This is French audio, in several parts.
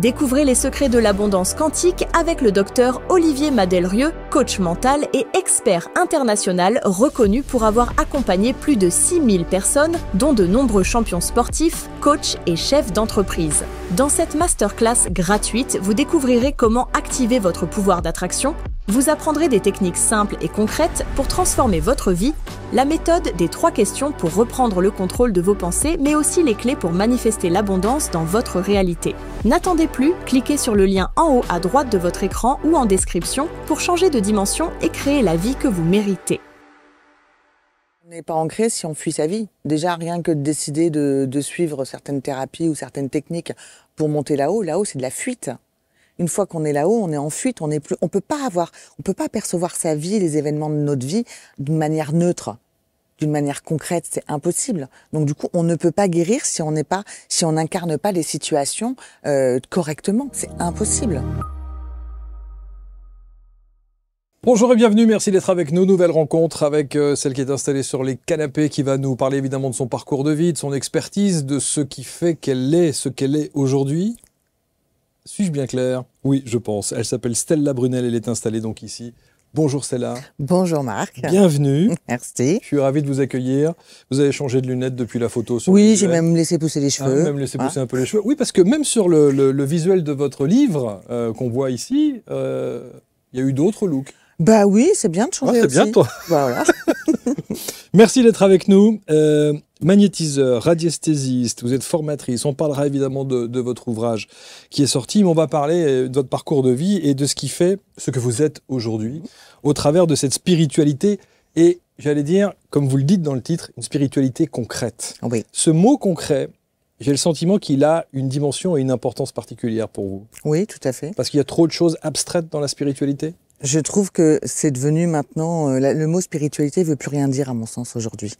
Découvrez les secrets de l'abondance quantique avec le docteur Olivier Madelrieux, coach mental et expert international reconnu pour avoir accompagné plus de 6000 personnes, dont de nombreux champions sportifs, coachs et chefs d'entreprise. Dans cette masterclass gratuite, vous découvrirez comment activer votre pouvoir d'attraction, vous apprendrez des techniques simples et concrètes pour transformer votre vie, la méthode des 3 questions pour reprendre le contrôle de vos pensées, mais aussi les clés pour manifester l'abondance dans votre réalité. N'attendez plus, cliquez sur le lien en haut à droite de votre écran ou en description pour changer de dimension et créer la vie que vous méritez. On n'est pas ancré si on fuit sa vie. Déjà, rien que de décider de suivre certaines thérapies ou certaines techniques pour monter là-haut, c'est de la fuite. Une fois qu'on est là-haut, on est en fuite, on peut pas percevoir sa vie, les événements de notre vie d'une manière neutre, d'une manière concrète, c'est impossible. Donc du coup, on ne peut pas guérir si on n'incarne pas les situations correctement, c'est impossible. Bonjour et bienvenue, merci d'être avec nous. Nouvelle rencontre avec celle qui est installée sur les canapés, qui va nous parler évidemment de son parcours de vie, de son expertise, de ce qui fait qu'elle est ce qu'elle est aujourd'hui. Suis-je bien clair? Oui, je pense. Elle s'appelle Stella Brunel, elle est installée donc ici. Bonjour Stella. Bonjour Marc. Bienvenue. Merci. Je suis ravi de vous accueillir. Vous avez changé de lunettes depuis la photo sur Oui, j'ai même laissé pousser les cheveux. Même laissé pousser un peu les cheveux. Oui, parce que même sur le visuel de votre livre qu'on voit ici, il y a eu d'autres looks. Bah oui, c'est bien de changer aussi. C'est bien toi. Voilà. Merci d'être avec nous. Magnétiseur, radiesthésiste, vous êtes formatrice. On parlera évidemment de votre ouvrage qui est sorti, mais on va parler de votre parcours de vie et de ce qui fait ce que vous êtes aujourd'hui au travers de cette spiritualité et, j'allais dire, comme vous le dites dans le titre, une spiritualité concrète. Oui. Ce mot concret, j'ai le sentiment qu'il a une dimension et une importance particulière pour vous. Oui, tout à fait. Parce qu'il y a trop de choses abstraites dans la spiritualité. Je trouve que c'est devenu maintenant, le mot spiritualité veut plus rien dire à mon sens aujourd'hui.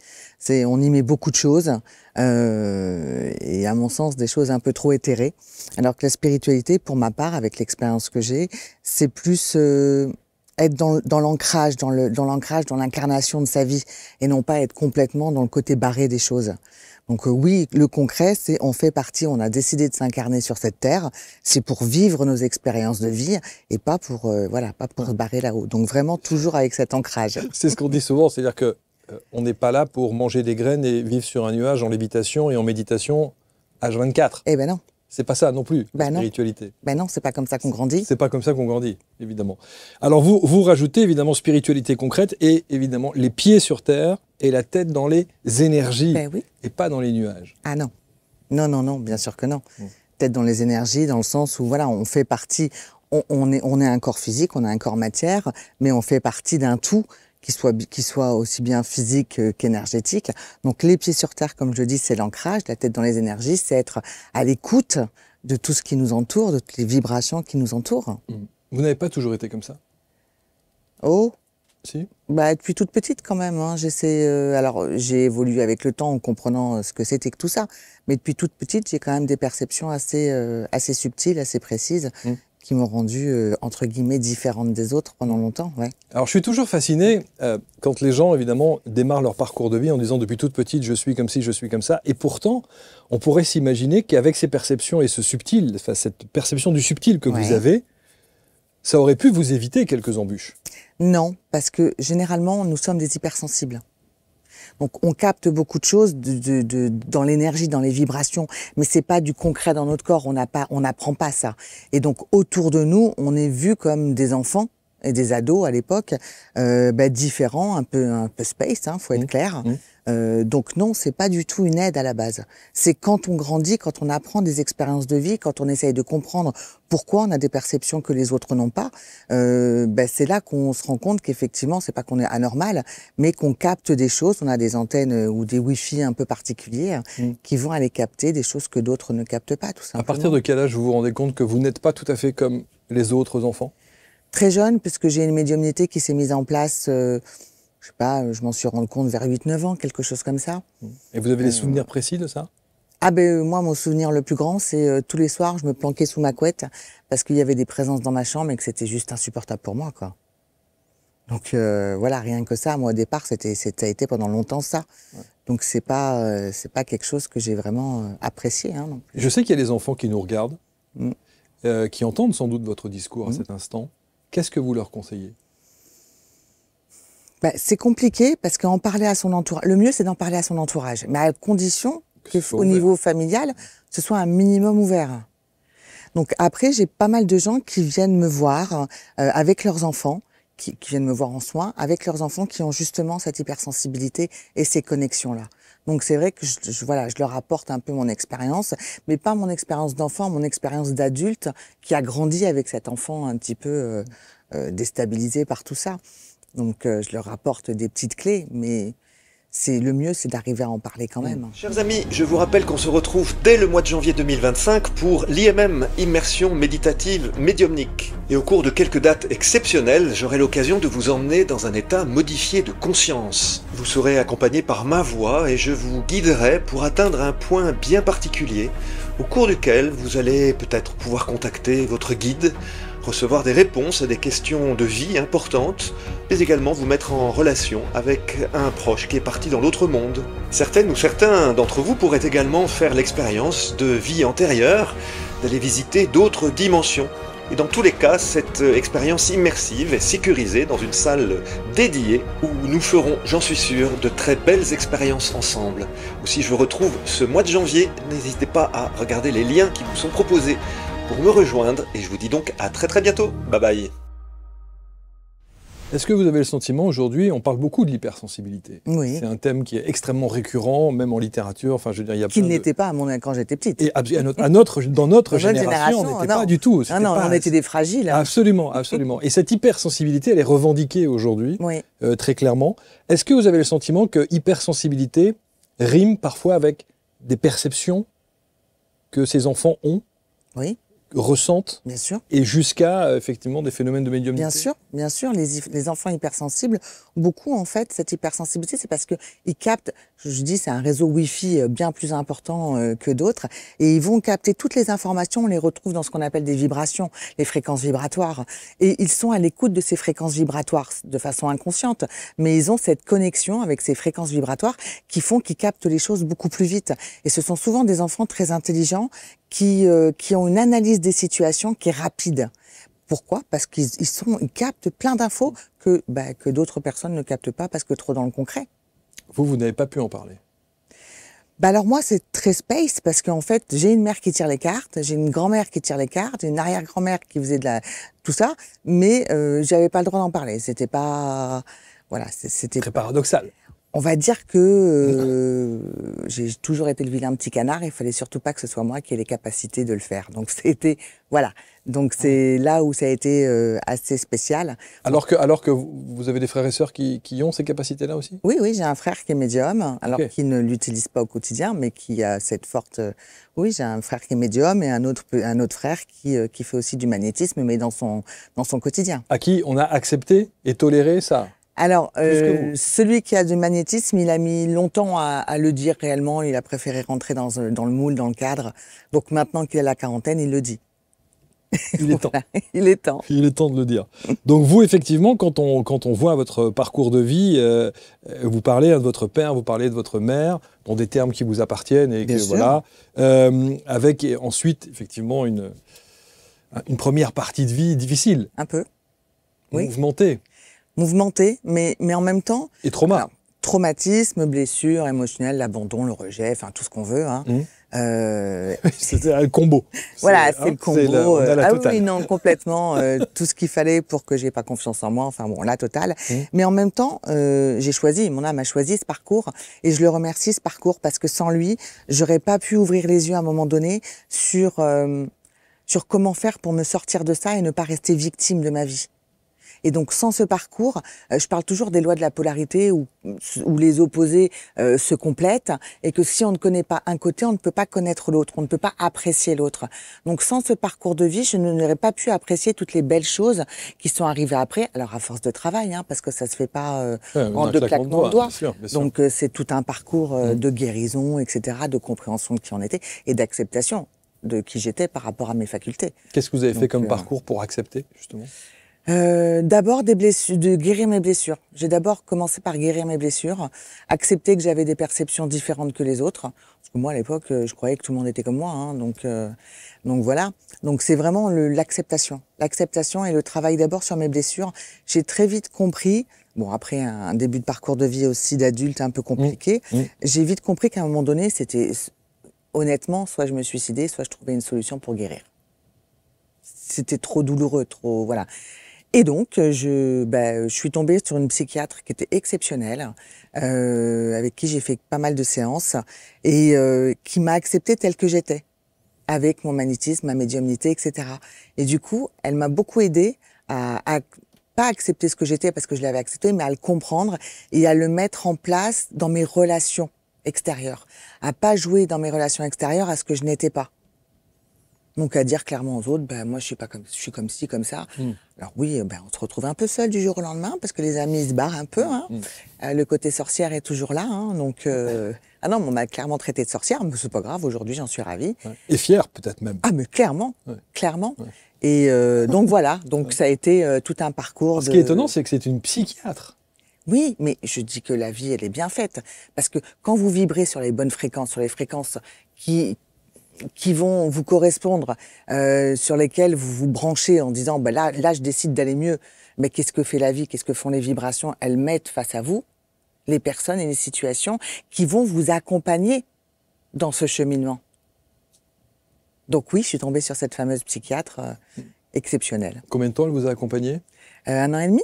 On y met beaucoup de choses et à mon sens des choses un peu trop éthérées. Alors que la spiritualité, pour ma part, avec l'expérience que j'ai, c'est plus être dans l'ancrage, dans l'incarnation de sa vie et non pas être complètement dans le côté barré des choses. Donc oui, le concret, c'est on fait partie, on a décidé de s'incarner sur cette terre, c'est pour vivre nos expériences de vie et pas pour pas pour se barrer là-haut. Donc vraiment toujours avec cet ancrage. C'est ce qu'on dit souvent, c'est-à-dire que on n'est pas là pour manger des graines et vivre sur un nuage en lévitation et en méditation H24. Eh ben non. C'est pas ça non plus, la spiritualité. Ben non, c'est pas comme ça qu'on grandit. C'est pas comme ça qu'on grandit, évidemment. Alors vous rajoutez évidemment spiritualité concrète et évidemment les pieds sur terre et la tête dans les énergies et pas dans les nuages. Ah non. Non, bien sûr que non. Tête dans les énergies, dans le sens où voilà, on fait partie, on est un corps physique, on a un corps matière, mais on fait partie d'un tout qui soit aussi bien physique qu'énergétique. Donc les pieds sur terre, comme je dis, c'est l'ancrage, la tête dans les énergies, c'est être à l'écoute de tout ce qui nous entoure, de toutes les vibrations qui nous entourent. Vous n'avez pas toujours été comme ça? Oh si. Bah, depuis toute petite quand même. Hein. Alors j'ai évolué avec le temps en comprenant ce que c'était que tout ça. Mais depuis toute petite, j'ai quand même des perceptions assez subtiles, assez précises, qui m'ont rendu, entre guillemets, différente des autres pendant longtemps. Ouais. Alors je suis toujours fasciné quand les gens, évidemment, démarrent leur parcours de vie en disant depuis toute petite, je suis comme ci, je suis comme ça. Et pourtant, on pourrait s'imaginer qu'avec ces perceptions et ce subtil, enfin, cette perception du subtil que vous avez, ça aurait pu vous éviter quelques embûches. Non, parce que généralement, nous sommes des hypersensibles. Donc on capte beaucoup de choses dans l'énergie, dans les vibrations, mais c'est pas du concret dans notre corps, on n'apprend pas ça. Et donc autour de nous, on est vu comme des enfants et des ados à l'époque, différents, un peu space, faut être clair. Donc non, c'est pas du tout une aide à la base. C'est quand on grandit, quand on apprend des expériences de vie, quand on essaye de comprendre pourquoi on a des perceptions que les autres n'ont pas, c'est là qu'on se rend compte qu'effectivement, c'est pas qu'on est anormal, mais qu'on capte des choses. On a des antennes ou des Wi-Fi un peu particuliers qui vont aller capter des choses que d'autres ne captent pas, tout simplement. À partir de quel âge vous vous rendez compte que vous n'êtes pas tout à fait comme les autres enfants? Très jeune, puisque j'ai une médiumnité qui s'est mise en place, je sais pas, je m'en suis rendu compte vers 8-9 ans, quelque chose comme ça. Et vous avez des souvenirs précis de ça? Ah moi, mon souvenir le plus grand, c'est tous les soirs, je me planquais sous ma couette parce qu'il y avait des présences dans ma chambre et que c'était juste insupportable pour moi, quoi. Donc voilà, rien que ça, moi au départ, ça a été pendant longtemps ça. Donc c'est pas quelque chose que j'ai vraiment apprécié. Non plus. Je sais qu'il y a des enfants qui nous regardent. qui entendent sans doute votre discours à cet instant, qu'est-ce que vous leur conseillez? C'est compliqué parce qu'en parler à son entourage, le mieux c'est d'en parler à son entourage, mais à condition qu'au niveau familial, ce soit un minimum ouvert. Donc après, j'ai pas mal de gens qui viennent me voir avec leurs enfants, qui viennent me voir en soins, avec leurs enfants qui ont justement cette hypersensibilité et ces connexions-là. Donc c'est vrai que je leur apporte un peu mon expérience, mais pas mon expérience d'enfant, mon expérience d'adulte qui a grandi avec cet enfant un petit peu déstabilisé par tout ça. Donc je leur apporte des petites clés, mais le mieux, c'est d'arriver à en parler quand même. Chers amis, je vous rappelle qu'on se retrouve dès le mois de janvier 2025 pour l'IMM, Immersion Méditative Médiumnique. Et au cours de quelques dates exceptionnelles, j'aurai l'occasion de vous emmener dans un état modifié de conscience. Vous serez accompagné par ma voix et je vous guiderai pour atteindre un point bien particulier, au cours duquel vous allez peut-être pouvoir contacter votre guide, recevoir des réponses à des questions de vie importantes, mais également vous mettre en relation avec un proche qui est parti dans l'autre monde. Certaines ou certains d'entre vous pourraient également faire l'expérience de vie antérieure, d'aller visiter d'autres dimensions. Et dans tous les cas, cette expérience immersive est sécurisée dans une salle dédiée où nous ferons, j'en suis sûr, de très belles expériences ensemble. Aussi, je vous retrouve ce mois de janvier. N'hésitez pas à regarder les liens qui vous sont proposés pour me rejoindre et je vous dis donc à très bientôt. Bye bye. Est-ce que vous avez le sentiment aujourd'hui, on parle beaucoup de l'hypersensibilité. Oui. C'est un thème qui est extrêmement récurrent, même en littérature. Enfin, je veux dire, il y a qui n'était pas quand j'étais petite. Et dans notre génération, on n'était pas du tout. Non, on était des fragiles. Absolument, absolument. Et cette hypersensibilité, elle est revendiquée aujourd'hui, très clairement. Est-ce que vous avez le sentiment que hypersensibilité rime parfois avec des perceptions que ces enfants ont, ressentent, bien sûr, et jusqu'à effectivement des phénomènes de médiumnité? Bien sûr, les enfants hypersensibles, beaucoup en fait, cette hypersensibilité, c'est parce que ils captent, je dis, c'est un réseau Wi-Fi bien plus important que d'autres, et ils vont capter toutes les informations, on les retrouve dans ce qu'on appelle des vibrations, les fréquences vibratoires, et ils sont à l'écoute de ces fréquences vibratoires de façon inconsciente, mais ils ont cette connexion avec ces fréquences vibratoires qui font qu'ils captent les choses beaucoup plus vite, et ce sont souvent des enfants très intelligents qui ont une analyse des situations qui est rapide. Pourquoi? Parce qu'ils captent plein d'infos que d'autres personnes ne captent pas parce que trop dans le concret. Vous n'avez pas pu en parler? Alors moi, c'est très space parce qu'en fait, j'ai une mère qui tire les cartes, j'ai une grand-mère qui tire les cartes, j'ai une arrière-grand-mère qui faisait tout ça, mais j'avais pas le droit d'en parler. C'était pas... Voilà, c'était... Très paradoxal. On va dire que j'ai toujours été le vilain petit canard. Il fallait surtout pas que ce soit moi qui ai les capacités de le faire. Donc c'était voilà. Donc c'est là où ça a été assez spécial. Alors que vous avez des frères et sœurs qui ont ces capacités-là aussi? Oui, j'ai un frère qui est médium, alors qui ne l'utilise pas au quotidien, mais qui a cette forte. Oui, j'ai un frère qui est médium et un autre frère qui fait aussi du magnétisme, mais dans son quotidien. À qui on a accepté et toléré ça? Alors, celui qui a du magnétisme, il a mis longtemps à le dire réellement. Il a préféré rentrer dans le moule, dans le cadre. Donc maintenant qu'il a la quarantaine, il le dit. Il est temps. Voilà, il est temps. Il est temps de le dire. Donc vous, effectivement, quand on voit votre parcours de vie, vous parlez de votre père, vous parlez de votre mère, dans des termes qui vous appartiennent et Bien que sûr. voilà, avec ensuite effectivement une première partie de vie difficile. Un peu. Oui. Mouvementée, mais en même temps... Et trauma. Alors, traumatisme, blessure émotionnelle, l'abandon, le rejet, enfin tout ce qu'on veut. Hein. C'était le combo. Voilà, c'est le combo. Oui, non, complètement. Tout ce qu'il fallait pour que j'ai pas confiance en moi. Enfin bon, la totale. Mais en même temps, j'ai choisi, mon âme a choisi ce parcours et je le remercie ce parcours parce que sans lui, j'aurais pas pu ouvrir les yeux à un moment donné sur comment faire pour me sortir de ça et ne pas rester victime de ma vie. Et donc, sans ce parcours, je parle toujours des lois de la polarité où les opposés se complètent et que si on ne connaît pas un côté, on ne peut pas connaître l'autre, on ne peut pas apprécier l'autre. Donc, sans ce parcours de vie, je n'aurais pas pu apprécier toutes les belles choses qui sont arrivées après. Alors, à force de travail, hein, parce que ça se fait pas en deux claquements de doigts. Bien sûr. Donc, c'est tout un parcours de guérison, etc., de compréhension de qui on était et d'acceptation de qui j'étais par rapport à mes facultés. Qu'est-ce que vous avez fait comme parcours pour accepter, justement? D'abord des blessures, de guérir mes blessures. J'ai d'abord commencé par guérir mes blessures, accepter que j'avais des perceptions différentes que les autres. Parce que moi, à l'époque, je croyais que tout le monde était comme moi, hein, donc voilà. Donc c'est vraiment l'acceptation. L'acceptation et le travail d'abord sur mes blessures. J'ai très vite compris, bon après un début de parcours de vie aussi d'adulte un peu compliqué, j'ai vite compris qu'à un moment donné, c'était honnêtement, soit je me suicidais, soit je trouvais une solution pour guérir. C'était trop douloureux, trop voilà. Et donc, je suis tombée sur une psychiatre qui était exceptionnelle, avec qui j'ai fait pas mal de séances et qui m'a acceptée telle que j'étais, avec mon magnétisme, ma médiumnité, etc. Et du coup, elle m'a beaucoup aidée à pas accepter ce que j'étais parce que je l'avais accepté, mais à le comprendre et à le mettre en place dans mes relations extérieures, à pas jouer dans mes relations extérieures à ce que je n'étais pas. Donc à dire clairement aux autres, moi je suis comme ci, comme ça. Alors oui, on se retrouve un peu seul du jour au lendemain parce que les amis se barrent un peu. Hein. Le côté sorcière est toujours là. Hein, donc ah non, on m'a clairement traité de sorcière, mais c'est pas grave. Aujourd'hui, j'en suis ravie. Ouais. Et fière peut-être même. Ah mais clairement, clairement. Ouais. Et donc voilà. Donc ça a été tout un parcours. Ce qui est étonnant, c'est que c'est une psychiatre. Oui, mais je dis que la vie, elle est bien faite parce que quand vous vibrez sur les bonnes fréquences, sur les fréquences qui vont vous correspondre, sur lesquelles vous vous branchez en disant là je décide d'aller mieux, mais qu'est-ce que fait la vie, qu'est-ce que font les vibrations, elles mettent face à vous les personnes et les situations qui vont vous accompagner dans ce cheminement. Donc oui, je suis tombée sur cette fameuse psychiatre exceptionnelle. Combien de temps elle vous a accompagné? 1 an et demi.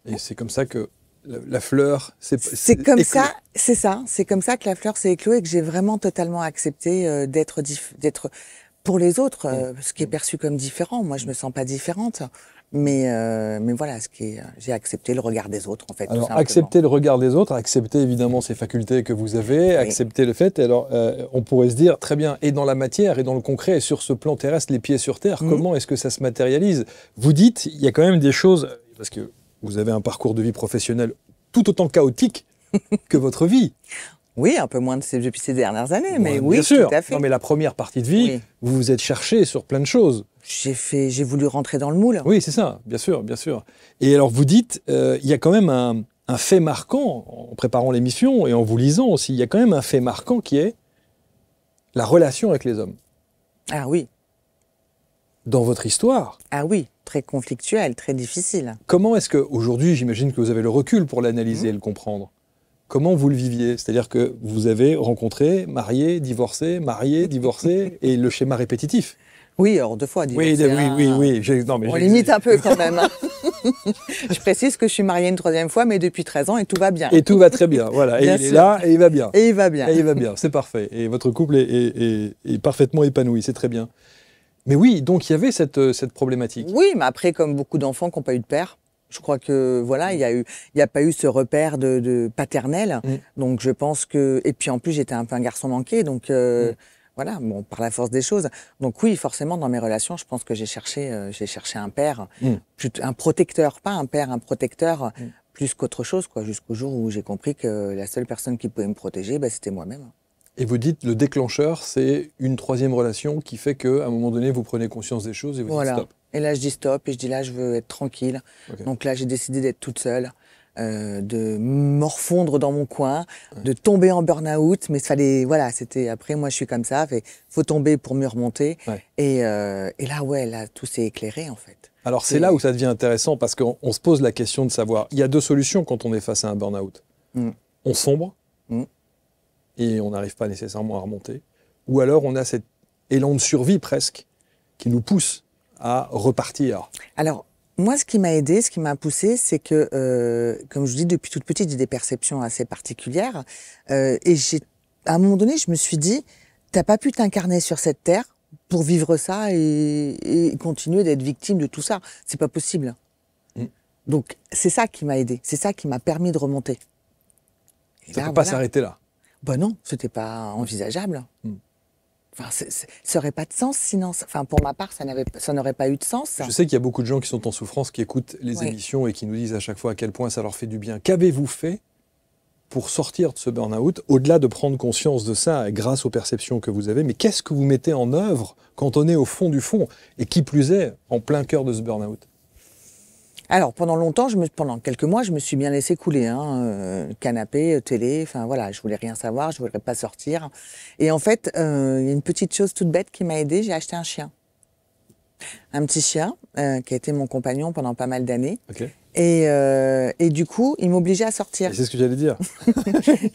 Et c'est comme ça que la fleur, c'est comme ça, c'est ça. C'est comme ça que la fleur s'est éclose et que j'ai vraiment totalement accepté d'être pour les autres, ce qui est perçu comme différent. Moi, je me sens pas différente, mais voilà, j'ai accepté le regard des autres en fait. Alors, accepter le regard des autres, accepter évidemment ces facultés que vous avez, accepter le fait. Alors, on pourrait se dire très bien, et dans la matière, et dans le concret, et sur ce plan terrestre, les pieds sur terre, comment est-ce que ça se matérialise? Vous dites, il y a quand même des choses parce que vous avez un parcours de vie professionnel tout autant chaotique que votre vie. Oui, un peu moins depuis ces dernières années, mais oui, bien sûr. Tout à fait. Non, mais la première partie de vie, vous vous êtes cherché sur plein de choses. J'ai voulu rentrer dans le moule. Oui, c'est ça, bien sûr, bien sûr. Et alors, vous dites, il y a quand même un fait marquant, en préparant l'émission et en vous lisant aussi, il y a quand même un fait marquant qui est la relation avec les hommes. Ah oui. Dans votre histoire. Ah oui, très conflictuel, très difficile. Comment est-ce qu'aujourd'hui, j'imagine que vous avez le recul pour l'analyser et le comprendre, comment vous le viviez? C'est-à-dire que vous avez rencontré, marié, divorcé, et le schéma répétitif. Oui, alors 2 fois divorcé. Oui. Non, mais on limite un peu quand même. Hein. Je précise que je suis mariée une 3e fois, mais depuis 13 ans, et tout va bien. Et tout va très bien, voilà. Bien et il sûr. est là, et il va bien. Et il va bien. Et il va bien, c'est parfait. Et votre couple est parfaitement épanoui, c'est très bien. Mais oui, donc il y avait cette problématique. Oui, mais après, comme beaucoup d'enfants qui n'ont pas eu de père, je crois que voilà, il y a pas eu ce repère de paternel. Donc je pense que, et puis en plus j'étais un peu un garçon manqué, donc voilà, bon, par la force des choses. Donc oui, forcément dans mes relations, je pense que j'ai cherché un père, un protecteur, pas un père, un protecteur, plus qu'autre chose, quoi. Jusqu'au jour où j'ai compris que la seule personne qui pouvait me protéger, c'était moi-même. Et vous dites, le déclencheur, c'est une 3e relation qui fait qu'à un moment donné, vous prenez conscience des choses et vous dites stop. Et là, je dis stop et je dis là, je veux être tranquille. Okay. Donc là, j'ai décidé d'être toute seule, de morfondre dans mon coin, de tomber en burn-out. Mais voilà, c'était après, moi, je suis comme ça. Faut tomber pour mieux remonter. Et là, tout s'est éclairé, en fait. Alors, c'est là où ça devient intéressant parce qu'on se pose la question de savoir, il y a 2 solutions quand on est face à un burn-out. On sombre. Et on n'arrive pas nécessairement à remonter. Ou alors on a cet élan de survie presque qui nous pousse à repartir. Alors, moi, ce qui m'a aidé, ce qui m'a poussé, c'est que, comme je dis, depuis toute petite, j'ai des perceptions assez particulières. Et à un moment donné, je me suis dit, t'as pas pu t'incarner sur cette terre pour vivre ça et continuer d'être victime de tout ça. C'est pas possible. Donc, c'est ça qui m'a aidé. C'est ça qui m'a permis de remonter. Et ça ne peut pas s'arrêter là. Ben non, c'était pas envisageable. Enfin, ça n'aurait pas de sens sinon. Enfin, pour ma part, ça n'aurait pas eu de sens. Ça. Je sais qu'il y a beaucoup de gens qui sont en souffrance, qui écoutent les émissions et qui nous disent à chaque fois à quel point ça leur fait du bien. Qu'avez-vous fait pour sortir de ce burn-out, au-delà de prendre conscience de ça grâce aux perceptions que vous avez, mais qu'est-ce que vous mettez en œuvre quand on est au fond du fond, et qui plus est, en plein cœur de ce burn-out? Alors, pendant quelques mois, je me suis bien laissé couler. Canapé, télé, enfin voilà, je voulais rien savoir, je voulais pas sortir. Et en fait, il y a une petite chose toute bête qui m'a aidée, j'ai acheté un chien. Un petit chien qui a été mon compagnon pendant pas mal d'années. Okay. Et du coup, il m'obligeait à sortir. C'est ce que j'allais dire.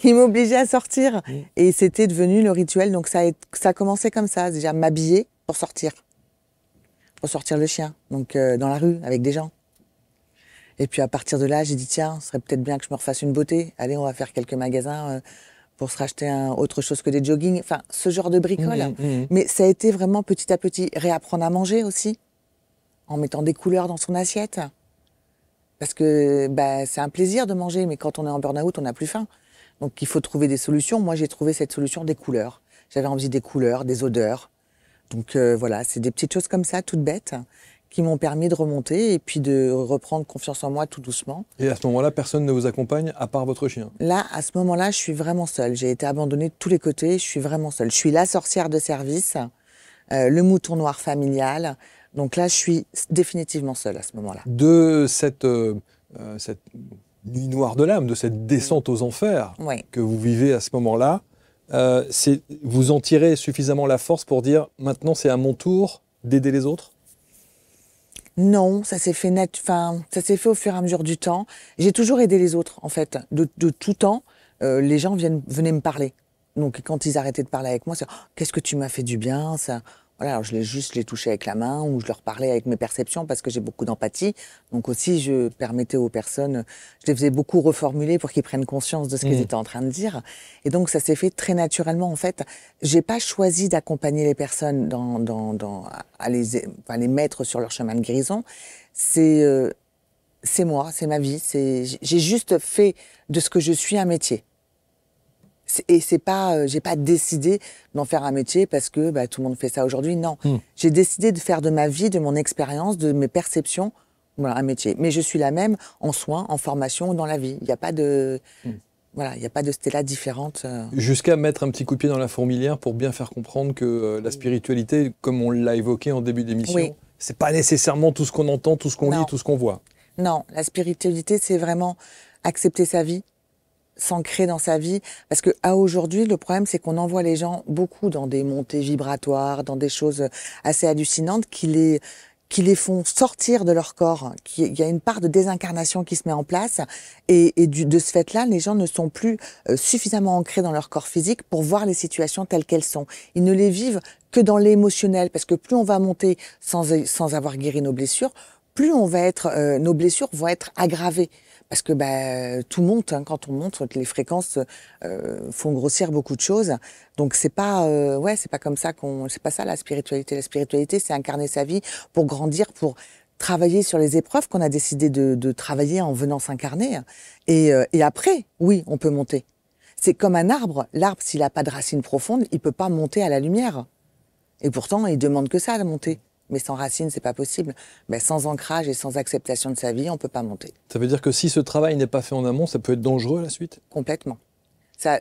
Il m'obligeait à sortir. Et c'était devenu le rituel. Donc ça a commencé comme ça, déjà m'habiller pour sortir le chien, donc dans la rue, avec des gens. Et puis à partir de là, j'ai dit tiens, ce serait peut-être bien que je me refasse une beauté. Allez, on va faire quelques magasins pour se racheter autre chose que des joggings. Enfin, ce genre de bricole. Mais ça a été vraiment petit à petit. Réapprendre à manger aussi, en mettant des couleurs dans son assiette. Parce que c'est un plaisir de manger, mais quand on est en burn-out, on n'a plus faim. Donc il faut trouver des solutions. Moi, j'ai trouvé cette solution des couleurs. J'avais envie des couleurs, des odeurs. Donc voilà, c'est des petites choses comme ça, toutes bêtes, qui m'ont permis de remonter et puis de reprendre confiance en moi tout doucement. Et à ce moment-là, personne ne vous accompagne à part votre chien? Là, à ce moment-là, je suis vraiment seule. J'ai été abandonnée de tous les côtés, je suis vraiment seule. Je suis la sorcière de service, le mouton noir familial. Donc là, je suis définitivement seule à ce moment-là. De cette nuit noire de l'âme, de cette descente aux enfers que vous vivez à ce moment-là, vous en tirez suffisamment la force pour dire maintenant c'est à mon tour d'aider les autres? Non, ça s'est fait ça s'est fait au fur et à mesure du temps. J'ai toujours aidé les autres, en fait. De tout temps, les gens venaient me parler. Donc quand ils arrêtaient de parler avec moi, c'est qu'est-ce que tu m'as fait du bien, ça. Voilà, alors je les touchais avec la main ou je leur parlais avec mes perceptions parce que j'ai beaucoup d'empathie. Donc aussi, je permettais aux personnes, je les faisais beaucoup reformuler pour qu'ils prennent conscience de ce qu'ils étaient en train de dire. Et donc ça s'est fait très naturellement. En fait, j'ai pas choisi d'accompagner les personnes à les mettre sur leur chemin de guérison. C'est moi, c'est ma vie. J'ai juste fait de ce que je suis un métier. Et c'est pas, j'ai pas décidé d'en faire un métier parce que tout le monde fait ça aujourd'hui. Non, j'ai décidé de faire de ma vie, de mon expérience, de mes perceptions, voilà, un métier. Mais je suis la même en soins, en formation, dans la vie. Il n'y a pas de, voilà, il n'y a pas de Stella différente. Jusqu'à mettre un petit coup de pied dans la fourmilière pour bien faire comprendre que la spiritualité, comme on l'a évoqué en début d'émission, c'est pas nécessairement tout ce qu'on entend, tout ce qu'on lit, tout ce qu'on voit. Non, la spiritualité, c'est vraiment accepter sa vie, s'ancrer dans sa vie, parce que à aujourd'hui, le problème, c'est qu'on envoie les gens beaucoup dans des montées vibratoires, dans des choses assez hallucinantes qui les font sortir de leur corps. Il y a une part de désincarnation qui se met en place, et de ce fait-là, les gens ne sont plus suffisamment ancrés dans leur corps physique pour voir les situations telles qu'elles sont. Ils ne les vivent que dans l'émotionnel, parce que plus on va monter sans avoir guéri nos blessures, plus on va être, nos blessures vont être aggravées. Parce que tout monte, quand on monte, les fréquences font grossir beaucoup de choses. Donc c'est pas comme ça c'est pas ça la spiritualité. La spiritualité, c'est incarner sa vie pour grandir, pour travailler sur les épreuves qu'on a décidé de travailler en venant s'incarner. Et après, oui, on peut monter. C'est comme un arbre. L'arbre, s'il a pas de racines profondes, il peut pas monter à la lumière. Et pourtant, il demande que ça, de monter. Mais sans racines, c'est pas possible. Sans ancrage et sans acceptation de sa vie, on peut pas monter. Ça veut dire que si ce travail n'est pas fait en amont, ça peut être dangereux à la suite? Complètement.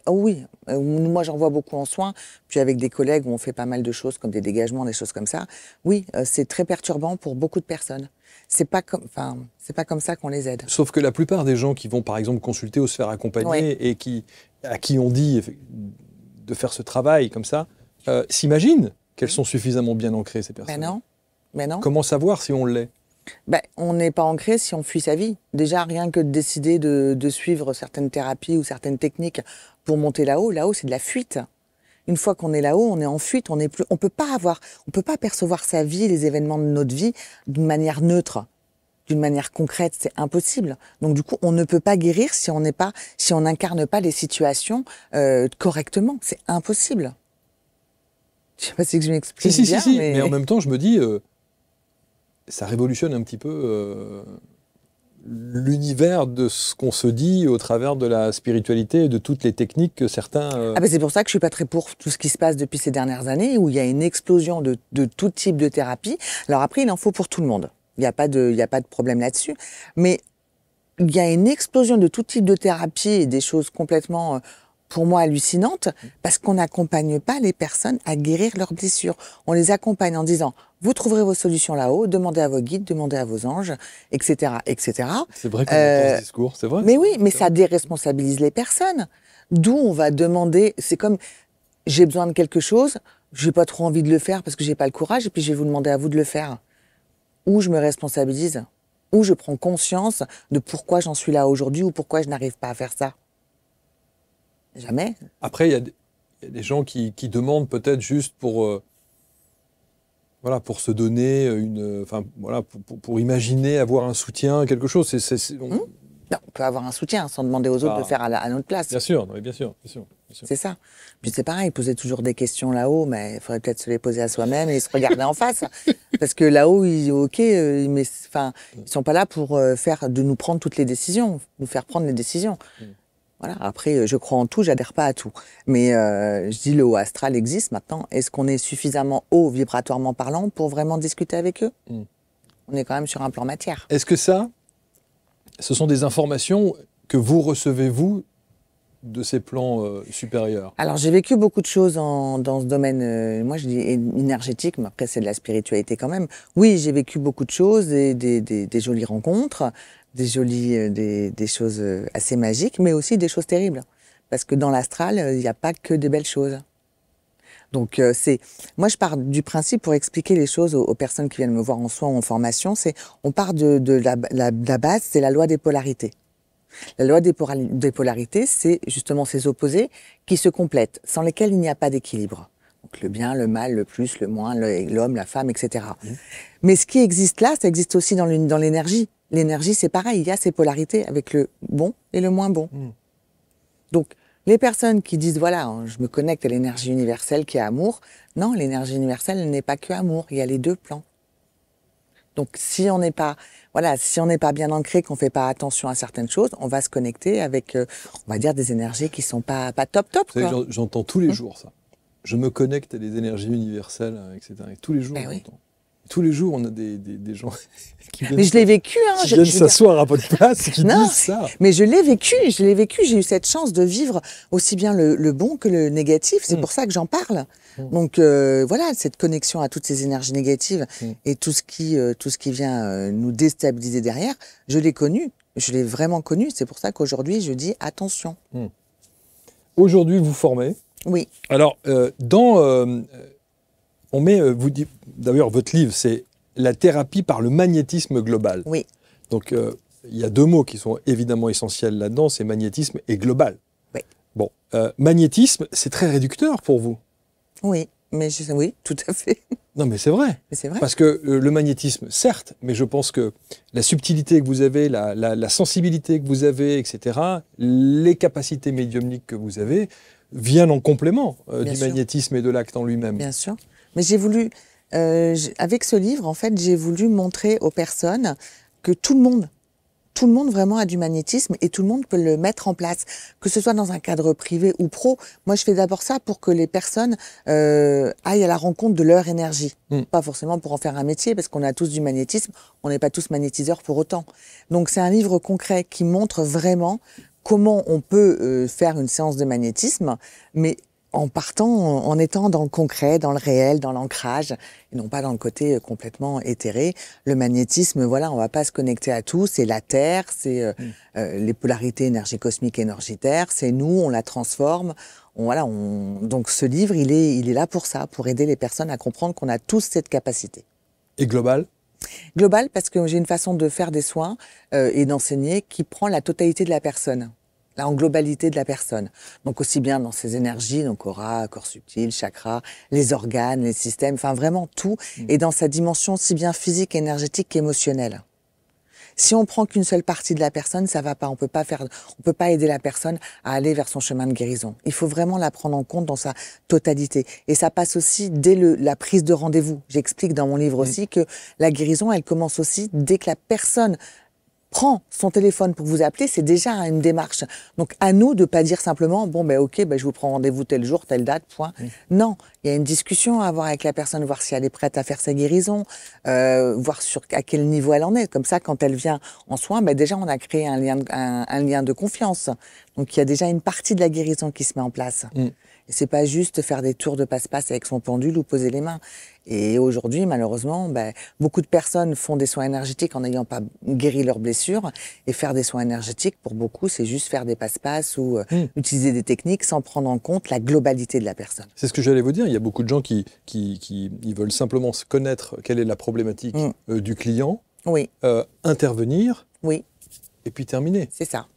Oui, moi j'en vois beaucoup en soins, puis avec des collègues où on fait pas mal de choses comme des dégagements, des choses comme ça. Oui, c'est très perturbant pour beaucoup de personnes. C'est pas comme ça qu'on les aide. Sauf que la plupart des gens qui vont par exemple consulter ou se faire accompagner et à qui on dit de faire ce travail comme ça, s'imaginent qu'elles sont suffisamment bien ancrées, ces personnes. Mais non. Comment savoir si on l'est? On n'est pas ancré si on fuit sa vie. Déjà, rien que de décider de suivre certaines thérapies ou certaines techniques pour monter là-haut, c'est de la fuite. Une fois qu'on est là-haut, on est en fuite, on peut pas percevoir sa vie, les événements de notre vie d'une manière neutre, d'une manière concrète, c'est impossible. Donc du coup, on ne peut pas guérir si on n'incarne pas les situations correctement, c'est impossible. Je sais pas si je m'exprime bien. Si. Mais en même temps, je me dis, ça révolutionne un petit peu l'univers de ce qu'on se dit au travers de la spiritualité et de toutes les techniques que certains... C'est pour ça que je suis pas très pour tout ce qui se passe depuis ces dernières années, où il y a une explosion de tout type de thérapie. Alors après, il en faut pour tout le monde. Il y a pas de problème là-dessus. Mais il y a une explosion de tout type de thérapie et des choses complètement, pour moi, hallucinantes, parce qu'on n'accompagne pas les personnes à guérir leurs blessures. On les accompagne en disant, vous trouverez vos solutions là-haut, demandez à vos guides, demandez à vos anges, etc., etc. C'est vrai qu'on entend ce discours, c'est vrai. Mais oui, mais ça déresponsabilise les personnes. D'où on va demander, c'est comme, j'ai besoin de quelque chose, j'ai pas trop envie de le faire parce que j'ai pas le courage, et puis je vais vous demander à vous de le faire. Ou je me responsabilise, ou je prends conscience de pourquoi j'en suis là aujourd'hui, ou pourquoi je n'arrive pas à faire ça. Jamais. Après, il y a des gens qui demandent peut-être juste pour, voilà, pour se donner enfin, voilà, pour imaginer avoir un soutien, quelque chose. Non, on peut avoir un soutien sans demander aux autres de faire à notre place. Bien sûr, oui, bien sûr. C'est ça. Puis c'est pareil, poser toujours des questions là-haut, mais il faudrait peut-être se les poser à soi-même et se regarder en face. Parce que là-haut, ils sont pas là pour de nous prendre toutes les décisions, nous faire prendre les décisions. Voilà. Après, je crois en tout, j'adhère pas à tout. Mais je dis le haut astral existe maintenant. Est-ce qu'on est suffisamment haut vibratoirement parlant pour vraiment discuter avec eux? On est quand même sur un plan matière. Est-ce que ce sont des informations que vous recevez, vous, de ces plans supérieurs? Alors, j'ai vécu beaucoup de choses dans ce domaine, moi je dis énergétique, mais après c'est de la spiritualité quand même. Oui, j'ai vécu beaucoup de choses, et des jolies rencontres, des choses assez magiques, mais aussi des choses terribles. Parce que dans l'astral, il n'y a pas que des belles choses. Donc moi je pars du principe, pour expliquer les choses aux personnes qui viennent me voir en soins ou en formation, on part de la base, c'est la loi des polarités. La loi des polarités, c'est justement ces opposés qui se complètent, sans lesquels il n'y a pas d'équilibre. Donc le bien, le mal, le plus, le moins, l'homme, la femme, etc. Mais ce qui existe là, ça existe aussi dans l'énergie. L'énergie, c'est pareil, il y a ces polarités avec le bon et le moins bon. Donc, les personnes qui disent, voilà, je me connecte à l'énergie universelle qui est amour, non, l'énergie universelle, elle n'est pas que amour, il y a les deux plans. Donc, si on n'est pas bien ancré, qu'on fait pas attention à certaines choses, on va se connecter avec, on va dire, des énergies qui sont pas top. Vous savez, j'entends tous les jours ça. Je me connecte à des énergies universelles, etc. Et tous les jours, j'entends. Tous les jours, on a des gens qui viennent. Mais je l'ai vécu, hein. Qui viennent s'asseoir à votre place et qui disent ça. Mais je l'ai vécu. J'ai eu cette chance de vivre aussi bien le bon que le négatif. C'est pour ça que j'en parle. Donc voilà, cette connexion à toutes ces énergies négatives et tout ce qui vient nous déstabiliser derrière, je l'ai connu. Je l'ai vraiment connu. C'est pour ça qu'aujourd'hui, je dis attention. Aujourd'hui, vous formez. Oui. Alors, on met, d'ailleurs, votre livre, c'est la thérapie par le magnétisme global. Oui. Donc, il y a deux mots qui sont évidemment essentiels là-dedans, c'est magnétisme et global. Oui. Bon, magnétisme, c'est très réducteur pour vous. Oui, oui, tout à fait. Non, mais c'est vrai. Mais c'est vrai. Parce que le magnétisme, certes, mais je pense que la subtilité que vous avez, la sensibilité que vous avez, etc., les capacités médiumniques que vous avez, viennent en complément du magnétisme et de l'acte en lui-même. Bien sûr. Mais j'ai voulu, avec ce livre, en fait, j'ai voulu montrer aux personnes que tout le monde vraiment a du magnétisme et tout le monde peut le mettre en place, que ce soit dans un cadre privé ou pro. Moi, je fais d'abord ça pour que les personnes aillent à la rencontre de leur énergie. Pas forcément pour en faire un métier, parce qu'on a tous du magnétisme, on n'est pas tous magnétiseurs pour autant. Donc, c'est un livre concret qui montre vraiment comment on peut faire une séance de magnétisme, mais en étant dans le concret, dans le réel, dans l'ancrage, et non pas dans le côté complètement éthéré. Le magnétisme, voilà, on va pas se connecter à tout, c'est la Terre, c'est les polarités énergie cosmique et énergitaire, c'est nous, on la transforme. Donc ce livre, il est là pour ça, pour aider les personnes à comprendre qu'on a tous cette capacité. Et global ? Global, parce que j'ai une façon de faire des soins et d'enseigner qui prend la totalité de la personne. En globalité de la personne. Donc aussi bien dans ses énergies, donc aura, corps subtil, chakra, les organes, les systèmes, enfin vraiment tout, et dans sa dimension aussi bien physique, énergétique qu'émotionnelle. Si on prend qu'une seule partie de la personne, ça va pas. On peut pas aider la personne à aller vers son chemin de guérison. Il faut vraiment la prendre en compte dans sa totalité. Et ça passe aussi dès la prise de rendez-vous. J'explique dans mon livre aussi que la guérison, elle commence aussi dès que la personne prend son téléphone pour vous appeler, c'est déjà une démarche. Donc, à nous de pas dire simplement, bon, ben, ok, ben, je vous prends rendez-vous tel jour, telle date, point. Non, il y a une discussion à avoir avec la personne, voir si elle est prête à faire sa guérison, voir à quel niveau elle en est. Comme ça, quand elle vient en soins, ben, déjà, on a créé un lien de confiance. Donc, il y a déjà une partie de la guérison qui se met en place. Et c'est pas juste faire des tours de passe-passe avec son pendule ou poser les mains. Et aujourd'hui, malheureusement, ben, beaucoup de personnes font des soins énergétiques en n'ayant pas guéri leurs blessures. Et faire des soins énergétiques, pour beaucoup, c'est juste faire des passe-passe ou utiliser des techniques sans prendre en compte la globalité de la personne. C'est ce que j'allais vous dire. Il y a beaucoup de gens qui ils veulent simplement se connaître quelle est la problématique du client, Oui, intervenir, oui, et puis terminer. c'est ça.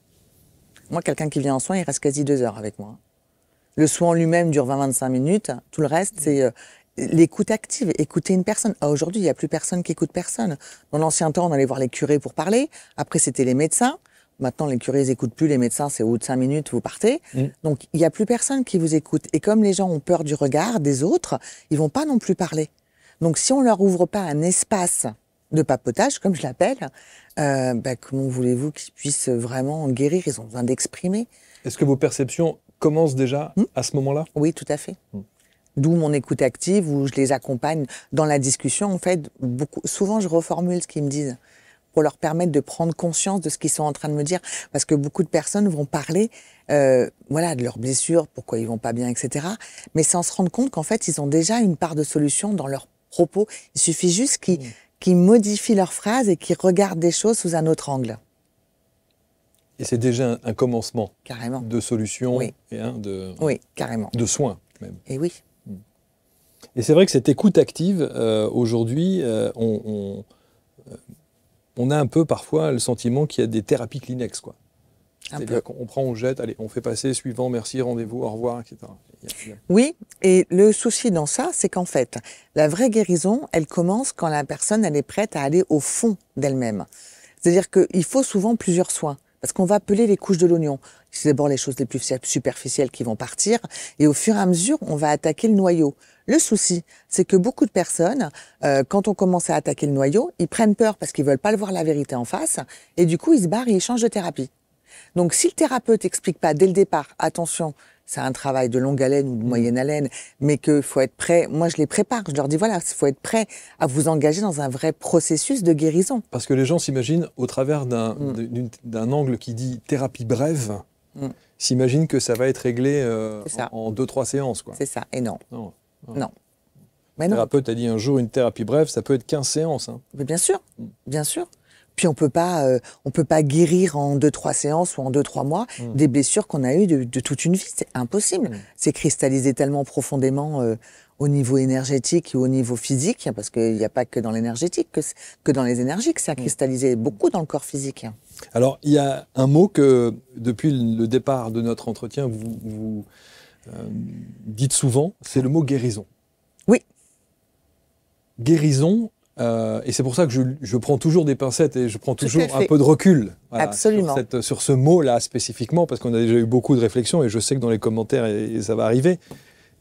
Moi, quelqu'un qui vient en soins, il reste quasi 2 heures avec moi. Le soin en lui-même dure 20-25 minutes. Tout le reste, c'est l'écoute active, écouter une personne. Aujourd'hui, il n'y a plus personne qui écoute personne. Dans l'ancien temps, on allait voir les curés pour parler. Après, c'était les médecins. Maintenant, les curés n'écoutent plus. Les médecins, c'est au bout de 5 minutes, vous partez. Donc, il n'y a plus personne qui vous écoute. Et comme les gens ont peur du regard des autres, ils vont pas non plus parler. Donc, si on leur ouvre pas un espace de papotage, comme je l'appelle, comment voulez-vous qu'ils puissent vraiment guérir? Ils ont besoin d'exprimer. Est-ce que vos perceptions commencent déjà à ce moment-là? Oui, tout à fait. D'où mon écoute active, où je les accompagne dans la discussion. En fait, souvent, je reformule ce qu'ils me disent pour leur permettre de prendre conscience de ce qu'ils sont en train de me dire. Parce que beaucoup de personnes vont parler de leurs blessures, pourquoi ils vont pas bien, etc. Mais sans se rendre compte qu'en fait, ils ont déjà une part de solution dans leurs propos. Il suffit juste qu'ils modifient leurs phrases et qu'ils regardent des choses sous un autre angle. Et c'est déjà un commencement Carrément. de solution Oui. et Oui, carrément. de soins même. Et oui. Et c'est vrai que cette écoute active, aujourd'hui, on a un peu parfois le sentiment qu'il y a des thérapies Kleenex, quoi. C'est-à-dire qu'on prend, on jette, allez, on fait passer, suivant, merci, rendez-vous, au revoir, etc. Oui, et le souci dans ça, c'est qu'en fait, la vraie guérison, elle commence quand la personne, elle est prête à aller au fond d'elle-même. C'est-à-dire qu'il faut souvent plusieurs soins. Parce qu'on va peler les couches de l'oignon. C'est d'abord les choses les plus superficielles qui vont partir. Et au fur et à mesure, on va attaquer le noyau. Le souci, c'est que beaucoup de personnes, quand on commence à attaquer le noyau, ils prennent peur parce qu'ils veulent pas le voir la vérité en face. Et du coup, ils se barrent et ils changent de thérapie. Donc, si le thérapeute n'explique pas dès le départ, attention, c'est un travail de longue haleine ou de moyenne haleine, mais qu'il faut être prêt. Moi, je les prépare. Je leur dis, voilà, il faut être prêt à vous engager dans un vrai processus de guérison. Parce que les gens s'imaginent, au travers d'un angle qui dit thérapie brève, s'imaginent que ça va être réglé en 2-3 séances, quoi. C'est ça. Et non. Non. Non. Mais Le non. thérapeute a dit un jour une thérapie brève, ça peut être 15 séances. Hein. Mais bien sûr. Bien sûr. Puis on peut pas guérir en 2-3 séances ou en 2-3 mois des blessures qu'on a eues de toute une vie. C'est impossible. C'est cristallisé tellement profondément au niveau énergétique et au niveau physique, parce qu'il n'y a pas que dans l'énergétique, que dans les énergies que ça a cristallisé beaucoup dans le corps physique. Alors, il y a un mot que, depuis le départ de notre entretien, vous dites souvent, c'est le mot guérison. Oui. Guérison. Et c'est pour ça que je prends toujours des pincettes et je prends toujours un peu de recul Absolument. Sur ce mot-là spécifiquement, parce qu'on a déjà eu beaucoup de réflexions et je sais que dans les commentaires, et ça va arriver.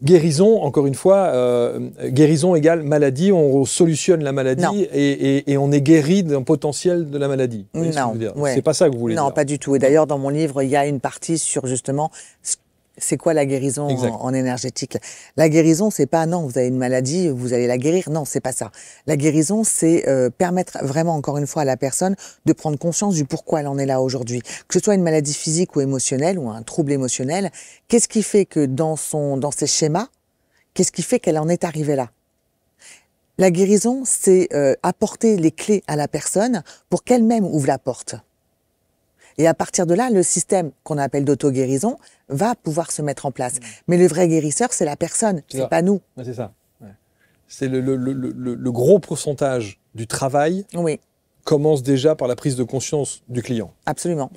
Guérison, encore une fois, guérison égale maladie, on solutionne la maladie et on est guéri d'un potentiel de la maladie. Non, c'est pas ça que vous voulez dire. Non, pas du tout. Et d'ailleurs, dans mon livre, il y a une partie sur justement c'est quoi la guérison en énergétique. La guérison, c'est pas non, vous avez une maladie, vous allez la guérir. Non, c'est pas ça. La guérison, c'est permettre vraiment, encore une fois, à la personne de prendre conscience du pourquoi elle en est là aujourd'hui. Que ce soit une maladie physique ou émotionnelle ou un trouble émotionnel, qu'est-ce qui fait que dans ses schémas, qu'est-ce qui fait qu'elle en est arrivée là? La guérison, c'est apporter les clés à la personne pour qu'elle-même ouvre la porte. Et à partir de là, le système qu'on appelle d'auto-guérison va pouvoir se mettre en place. Mais le vrai guérisseur, c'est la personne, c'est pas nous. Ouais, c'est ça. Ouais. C'est le gros pourcentage du travail commence déjà par la prise de conscience du client. Absolument.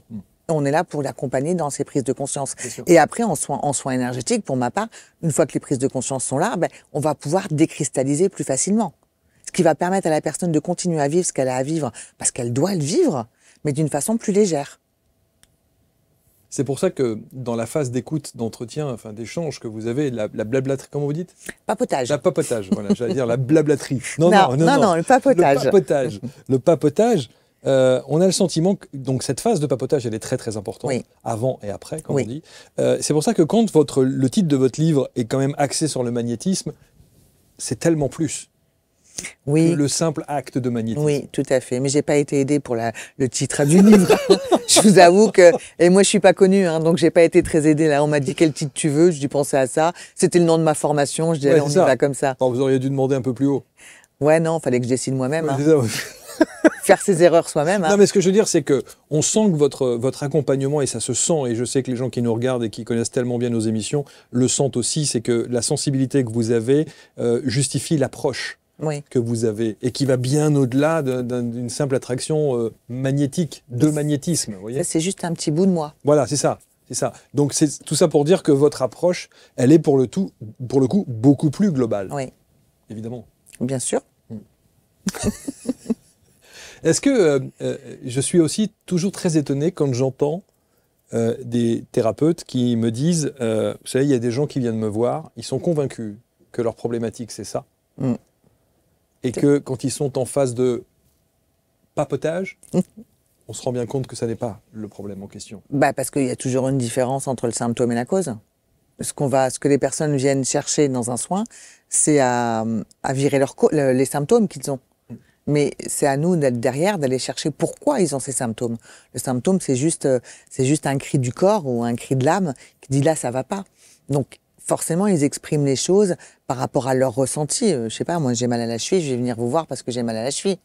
On est là pour l'accompagner dans ses prises de conscience. Et après, en soins énergétiques, pour ma part, une fois que les prises de conscience sont là, on va pouvoir décristalliser plus facilement. Ce qui va permettre à la personne de continuer à vivre ce qu'elle a à vivre, parce qu'elle doit le vivre, mais d'une façon plus légère. C'est pour ça que dans la phase d'écoute, d'entretien, enfin d'échange que vous avez, la blablaterie, comment vous dites? Papotage. La papotage, voilà, j'allais dire la blablaterie. Non, le papotage. Le papotage, On a le sentiment que donc cette phase de papotage, elle est très très importante, Oui. avant et après, comme Oui. on dit. C'est pour ça que quand le titre de votre livre est quand même axé sur le magnétisme, c'est tellement plus que Oui. le simple acte de magnétisme. Oui, tout à fait. Mais j'ai pas été aidée pour le titre du livre. Je vous avoue que, et moi je suis pas connue, hein, donc j'ai pas été très aidée là. On m'a dit quel titre tu veux, je dis pensais à ça. C'était le nom de ma formation, je dis Ouais, allez, on y c'est ça. va comme ça. Alors, vous auriez dû demander un peu plus haut. Ouais, non, fallait que je décide moi-même. Ouais, Hein. c'est ça, ouais. Faire ses erreurs soi-même. Hein. Non, mais ce que je veux dire, c'est que on sent que votre accompagnement, et ça se sent, et je sais que les gens qui nous regardent et qui connaissent tellement bien nos émissions le sentent aussi, c'est que la sensibilité que vous avez justifie l'approche Oui. que vous avez, et qui va bien au-delà d'une simple attraction magnétique, de magnétisme. Vous voyez, Ça, c'est juste un petit bout de moi. voilà, c'est ça. C'est ça. Donc c'est tout ça pour dire que votre approche, elle est pour le coup, beaucoup plus globale, Oui, évidemment. bien sûr. Est-ce que je suis aussi toujours très étonné quand j'entends des thérapeutes qui me disent, vous savez, il y a des gens qui viennent me voir, ils sont convaincus que leur problématique c'est ça, Mm. et que quand ils sont en phase de papotage, on se rend bien compte que ça n'est pas le problème en question. Bah, parce qu'il y a toujours une différence entre le symptôme et la cause. Ce que les personnes viennent chercher dans un soin, c'est à virer les symptômes qu'ils ont. Mais c'est à nous d'être derrière, d'aller chercher pourquoi ils ont ces symptômes. Le symptôme, c'est juste un cri du corps ou un cri de l'âme qui dit là, ça va pas. Donc, forcément, ils expriment les choses par rapport à leur ressenti. Je sais pas, moi, j'ai mal à la cheville, je vais venir vous voir parce que j'ai mal à la cheville.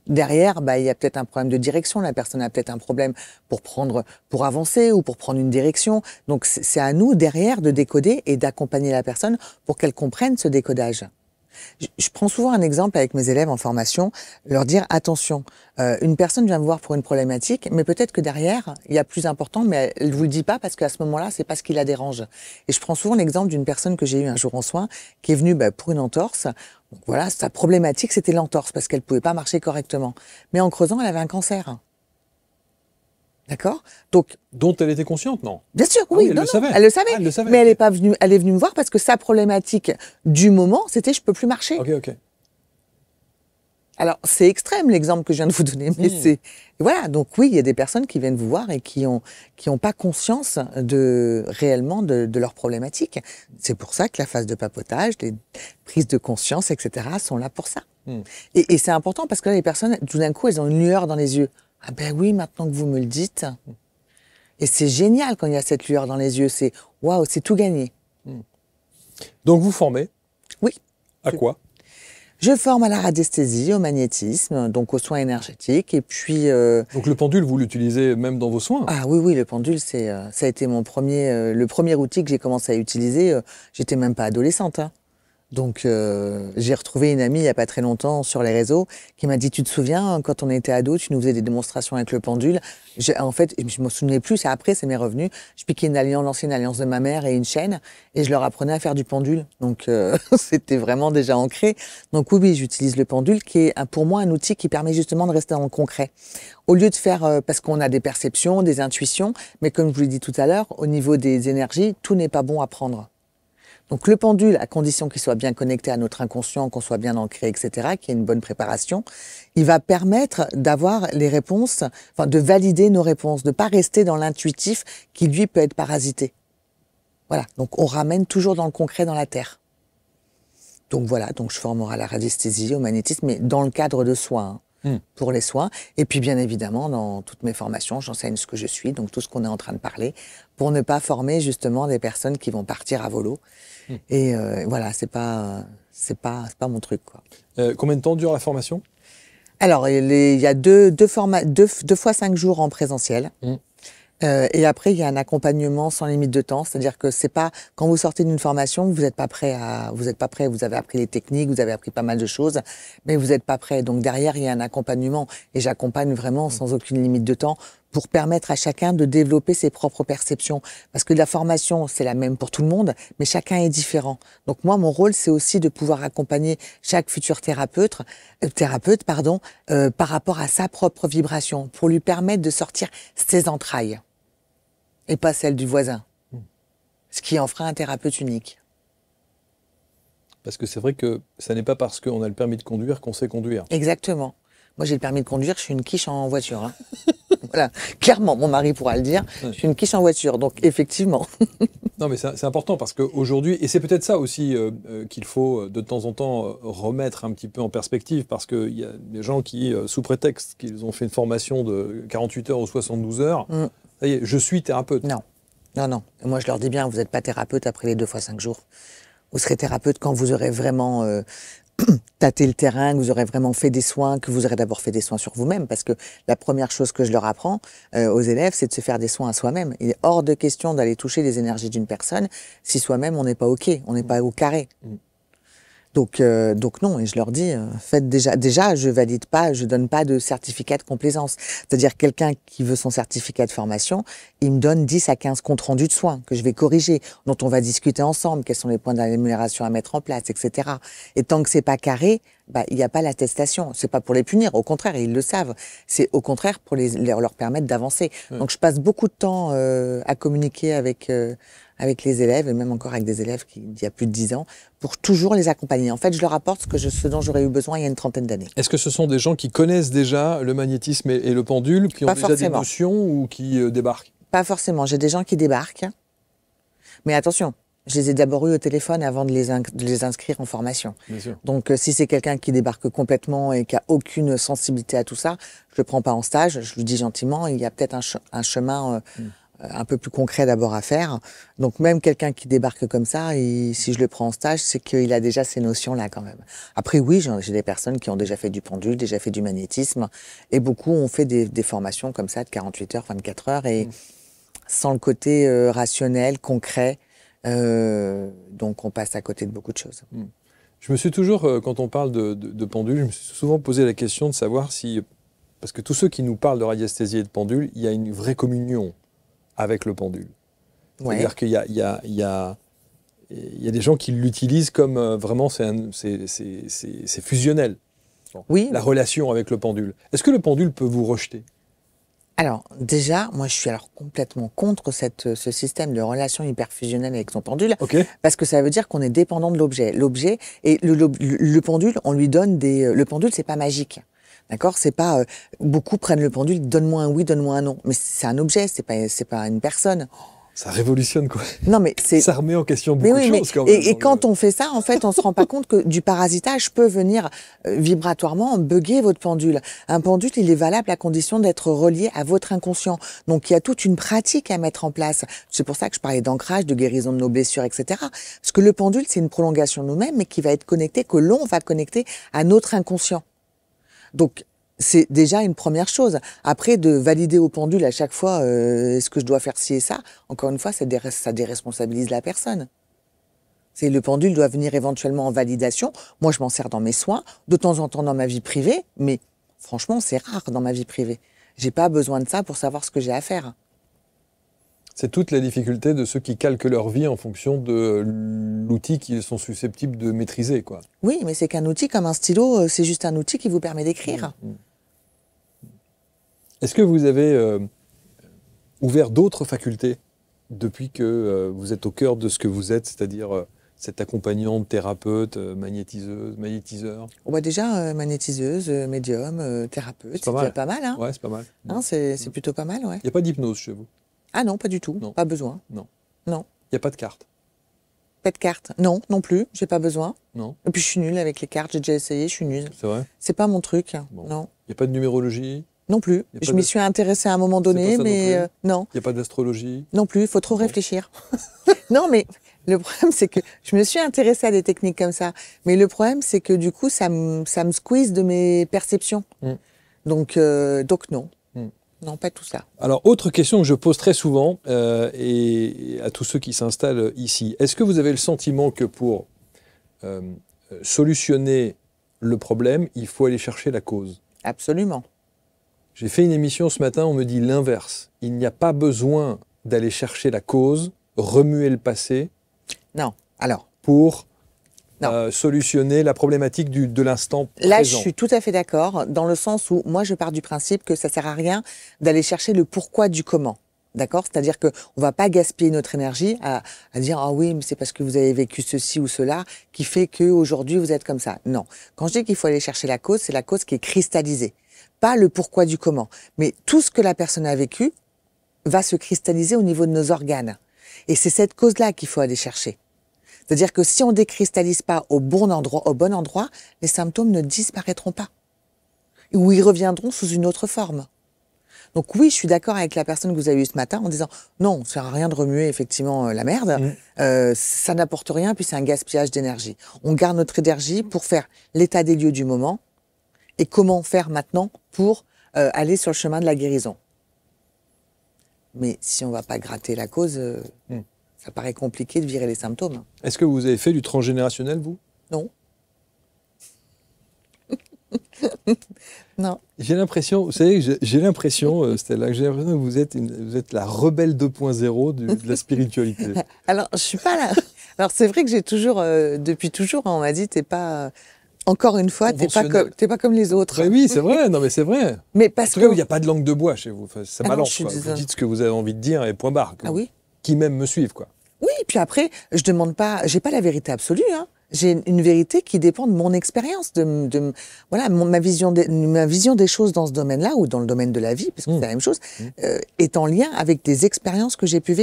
Derrière, bah, il y a peut-être un problème de direction. La personne a peut-être un problème pour avancer ou pour prendre une direction. Donc, c'est à nous, derrière, de décoder et d'accompagner la personne pour qu'elle comprenne ce décodage. Je prends souvent un exemple avec mes élèves en formation, leur dire attention, une personne vient me voir pour une problématique, mais peut-être que derrière, il y a plus important, mais elle vous le dit pas parce qu'à ce moment-là, c'est pas ce qui la dérange. Et je prends souvent l'exemple d'une personne que j'ai eue un jour en soins, qui est venue pour une entorse. Donc voilà, sa problématique, c'était l'entorse parce qu'elle pouvait pas marcher correctement. Mais en creusant, elle avait un cancer. D'accord ? Donc, Dont elle était consciente, non? bien sûr, Ah oui, elle non, le non, savait. elle le savait. Ah, elle le savait. Mais elle est venue me voir parce que sa problématique du moment, c'était je peux plus marcher. Ok. Alors, c'est extrême l'exemple que je viens de vous donner, mais c'est voilà. Donc oui, il y a des personnes qui viennent vous voir et qui ont pas conscience réellement de leur problématique. C'est pour ça que la phase de papotage, les prises de conscience, etc., sont là pour ça. Et c'est important parce que là, les personnes, tout d'un coup, elles ont une lueur dans les yeux. Ah ben oui, maintenant que vous me le dites. Et c'est génial quand il y a cette lueur dans les yeux. C'est waouh, c'est tout gagné. Donc vous formez? Oui. À quoi? Je forme à la radiesthésie, au magnétisme, donc aux soins énergétiques, et puis. Donc le pendule, vous l'utilisez même dans vos soins? Ah oui, le pendule, ça a été le premier outil que j'ai commencé à utiliser. J'étais même pas adolescente, hein. Donc j'ai retrouvé une amie il y a pas très longtemps sur les réseaux qui m'a dit tu te souviens quand on était ado tu nous faisais des démonstrations avec le pendule. En fait je me souvenais plus, c'est m'est revenu. Je piquais l'ancienne alliance de ma mère et une chaîne et je leur apprenais à faire du pendule. Donc c'était vraiment déjà ancré. Donc oui j'utilise le pendule qui est pour moi un outil qui permet justement de rester dans le concret. Au lieu de faire parce qu'on a des perceptions, des intuitions, mais comme je vous l'ai dit tout à l'heure, au niveau des énergies, tout n'est pas bon à prendre. Donc le pendule, à condition qu'il soit bien connecté à notre inconscient, qu'on soit bien ancré, etc., qu'il y ait une bonne préparation, il va permettre d'avoir les réponses, enfin de valider nos réponses, de ne pas rester dans l'intuitif qui lui peut être parasité. Voilà, donc on ramène toujours dans le concret, dans la terre. Donc voilà, donc je formerai à la radiesthésie, au magnétisme, mais dans le cadre de soins, pour les soins. Et puis bien évidemment, dans toutes mes formations, j'enseigne ce que je suis, donc tout ce qu'on est en train de parler, pour ne pas former justement des personnes qui vont partir à volo. Et voilà, c'est pas mon truc, quoi. Combien de temps dure la formation? Alors, il y a deux fois 5 jours en présentiel. Et après, il y a un accompagnement sans limite de temps, c'est-à-dire que c'est pas quand vous sortez d'une formation, vous n'êtes pas prêt, vous avez appris les techniques, vous avez appris pas mal de choses, mais vous n'êtes pas prêt. Donc derrière, il y a un accompagnement et j'accompagne vraiment sans aucune limite de temps pour permettre à chacun de développer ses propres perceptions. Parce que la formation, c'est la même pour tout le monde, mais chacun est différent. Donc moi, mon rôle, c'est aussi de pouvoir accompagner chaque futur thérapeute, par rapport à sa propre vibration, pour lui permettre de sortir ses entrailles et pas celle du voisin. Ce qui en fera un thérapeute unique. Parce que c'est vrai que ça n'est pas parce qu'on a le permis de conduire qu'on sait conduire. Exactement. Moi, j'ai le permis de conduire, je suis une quiche en voiture. Hein. Voilà, clairement, mon mari pourra le dire, je suis une quiche en voiture, donc effectivement. Non, mais c'est important parce qu'aujourd'hui, et c'est peut-être ça aussi qu'il faut de temps en temps remettre un petit peu en perspective, parce qu'il y a des gens qui, sous prétexte qu'ils ont fait une formation de 48 heures ou 72 heures, ça y est, je suis thérapeute. Non, non, non. Moi, je leur dis bien, vous n'êtes pas thérapeute après les 2 fois 5 jours. Vous serez thérapeute quand vous aurez vraiment tâté le terrain, que vous aurez vraiment fait des soins, que vous aurez d'abord fait des soins sur vous-même, parce que la première chose que je leur apprends aux élèves, c'est de se faire des soins à soi-même. Il est hors de question d'aller toucher les énergies d'une personne si soi-même on n'est pas OK, on n'est pas au carré. Donc non, et je leur dis, faites déjà, je valide pas, je donne pas de certificat de complaisance. C'est-à-dire quelqu'un qui veut son certificat de formation, il me donne 10 à 15 comptes rendus de soins que je vais corriger, dont on va discuter ensemble, quels sont les points d'amélioration à mettre en place, etc. Et tant que c'est pas carré, il n'y a pas l'attestation. C'est pas pour les punir, au contraire, ils le savent. C'est au contraire pour leur permettre d'avancer. Donc je passe beaucoup de temps à communiquer avec les élèves, et même encore avec des élèves d'il y a plus de 10 ans, pour toujours les accompagner. En fait, je leur apporte ce dont j'aurais eu besoin il y a une trentaine d'années. Est-ce que ce sont des gens qui connaissent déjà le magnétisme et le pendule, qui ont déjà des notions ou qui débarquent? Pas forcément. J'ai des gens qui débarquent. Mais attention, je les ai d'abord eu au téléphone avant de les inscrire en formation. Bien sûr. Donc, si c'est quelqu'un qui débarque complètement et qui a aucune sensibilité à tout ça, je le prends pas en stage. Je lui dis gentiment, il y a peut-être un chemin un peu plus concret d'abord à faire. Donc même quelqu'un qui débarque comme ça, si je le prends en stage, c'est qu'il a déjà ces notions-là quand même. Après oui, j'ai des personnes qui ont déjà fait du pendule, déjà fait du magnétisme, et beaucoup ont fait des formations comme ça de 48 heures, 24 heures, et sans le côté rationnel, concret, donc on passe à côté de beaucoup de choses. Je me suis toujours, quand on parle de pendule, je me suis souvent posé la question de savoir si, parce que tous ceux qui nous parlent de radiesthésie et de pendule, il y a une vraie communion avec le pendule. Ouais. C'est-à-dire qu'il y a des gens qui l'utilisent comme vraiment, c'est fusionnel. Bon. Oui. La relation avec le pendule. Est-ce que le pendule peut vous rejeter? Alors, déjà, moi, je suis complètement contre ce système de relation hyperfusionnelle avec son pendule. Okay. Parce que ça veut dire qu'on est dépendant de l'objet. L'objet, et le pendule, on lui donne le pendule, c'est pas magique. D'accord? C'est pas, beaucoup prennent le pendule, donne-moi un oui, donne-moi un non. Mais c'est un objet, c'est pas une personne. Ça révolutionne, quoi. Non, mais ça remet en question beaucoup de choses, quand même. Et quand on fait ça, en fait, on se rend pas compte que du parasitage peut venir vibratoirement bugger votre pendule. Un pendule, il est valable à condition d'être relié à votre inconscient. Donc, il y a toute une pratique à mettre en place. C'est pour ça que je parlais d'ancrage, de guérison de nos blessures, etc. Parce que le pendule, c'est une prolongation de nous-mêmes, mais qui va être connecté, que l'on va connecter à notre inconscient. Donc, c'est déjà une première chose. Après, de valider au pendule à chaque fois, est-ce que je dois faire ci et ça? Encore une fois, ça déresponsabilise la personne. Le pendule doit venir éventuellement en validation. Moi, je m'en sers dans mes soins, de temps en temps dans ma vie privée, mais franchement, c'est rare dans ma vie privée. J'ai pas besoin de ça pour savoir ce que j'ai à faire. C'est toute la difficulté de ceux qui calquent leur vie en fonction de l'outil qu'ils sont susceptibles de maîtriser, quoi. Oui, mais c'est qu'un outil comme un stylo, c'est juste un outil qui vous permet d'écrire. Est-ce que vous avez ouvert d'autres facultés depuis que vous êtes au cœur de ce que vous êtes, c'est-à-dire cette accompagnante, thérapeute, magnétiseuse, magnétiseur? Déjà, magnétiseuse, médium, thérapeute, c'est déjà pas mal. Hein. Ouais, c'est pas mal. Hein, c'est plutôt pas mal, ouais. Il n'y a pas d'hypnose chez vous? Ah non, pas du tout, non. Pas besoin. Non. Non. Il n'y a pas de carte? Pas de carte? Non, non plus, j'ai pas besoin. Non. Et puis je suis nulle avec les cartes, j'ai déjà essayé, je suis nulle. C'est vrai? C'est pas mon truc, bon. Non. Il n'y a pas de numérologie? Non plus. Je m'y suis intéressée à un moment donné, mais non. Il n'y a pas d'astrologie? Non plus, il faut trop réfléchir. Non, mais le problème, c'est que je me suis intéressée à des techniques comme ça. Mais le problème, c'est que du coup, ça me squeeze de mes perceptions. Donc non. Non, pas tout ça. Alors, autre question que je pose très souvent, et à tous ceux qui s'installent ici. Est-ce que vous avez le sentiment que pour solutionner le problème, il faut aller chercher la cause? Absolument. J'ai fait une émission ce matin, on me dit l'inverse. Il n'y a pas besoin d'aller chercher la cause, remuer le passé. Non. Alors. Pour solutionner la problématique de l'instant présent. Là, je suis tout à fait d'accord, dans le sens où moi, je pars du principe que ça sert à rien d'aller chercher le pourquoi du comment. D'accord? C'est-à-dire qu'on ne va pas gaspiller notre énergie à dire ah oui, mais c'est parce que vous avez vécu ceci ou cela qui fait qu'aujourd'hui vous êtes comme ça. Non. Quand je dis qu'il faut aller chercher la cause, c'est la cause qui est cristallisée. Pas le pourquoi du comment. Mais tout ce que la personne a vécu va se cristalliser au niveau de nos organes. Et c'est cette cause-là qu'il faut aller chercher. C'est-à-dire que si on ne décristallise pas au bon endroit, les symptômes ne disparaîtront pas. Ou ils reviendront sous une autre forme. Donc oui, je suis d'accord avec la personne que vous avez eue ce matin en disant non, ça ne sert à rien de remuer effectivement la merde, ça n'apporte rien, puis c'est un gaspillage d'énergie. On garde notre énergie pour faire l'état des lieux du moment et comment faire maintenant pour aller sur le chemin de la guérison. Mais si on ne va pas gratter la cause, ça paraît compliqué de virer les symptômes. Est-ce que vous avez fait du transgénérationnel, vous? Non. Non. J'ai l'impression, vous savez, j'ai l'impression, Stella, que vous êtes la rebelle 2.0 de la spiritualité. Alors, je suis pas là. Alors, c'est vrai que j'ai toujours, depuis toujours, on m'a dit, t'es pas, encore une fois, t'es pas comme les autres. Mais oui, c'est vrai, non mais c'est vrai. Mais parce en tout cas, il n'y a pas de langue de bois chez vous. Enfin, ça balance, quoi. Vous dites ce que vous avez envie de dire et point barre. Ah oui. Qui même me suivent, quoi. Oui, puis après, je demande pas, j'ai pas la vérité absolue, hein. J'ai une vérité qui dépend de mon expérience, voilà, ma vision des choses dans ce domaine-là ou dans le domaine de la vie, parce que c'est la même chose, est en lien avec des expériences que j'ai pu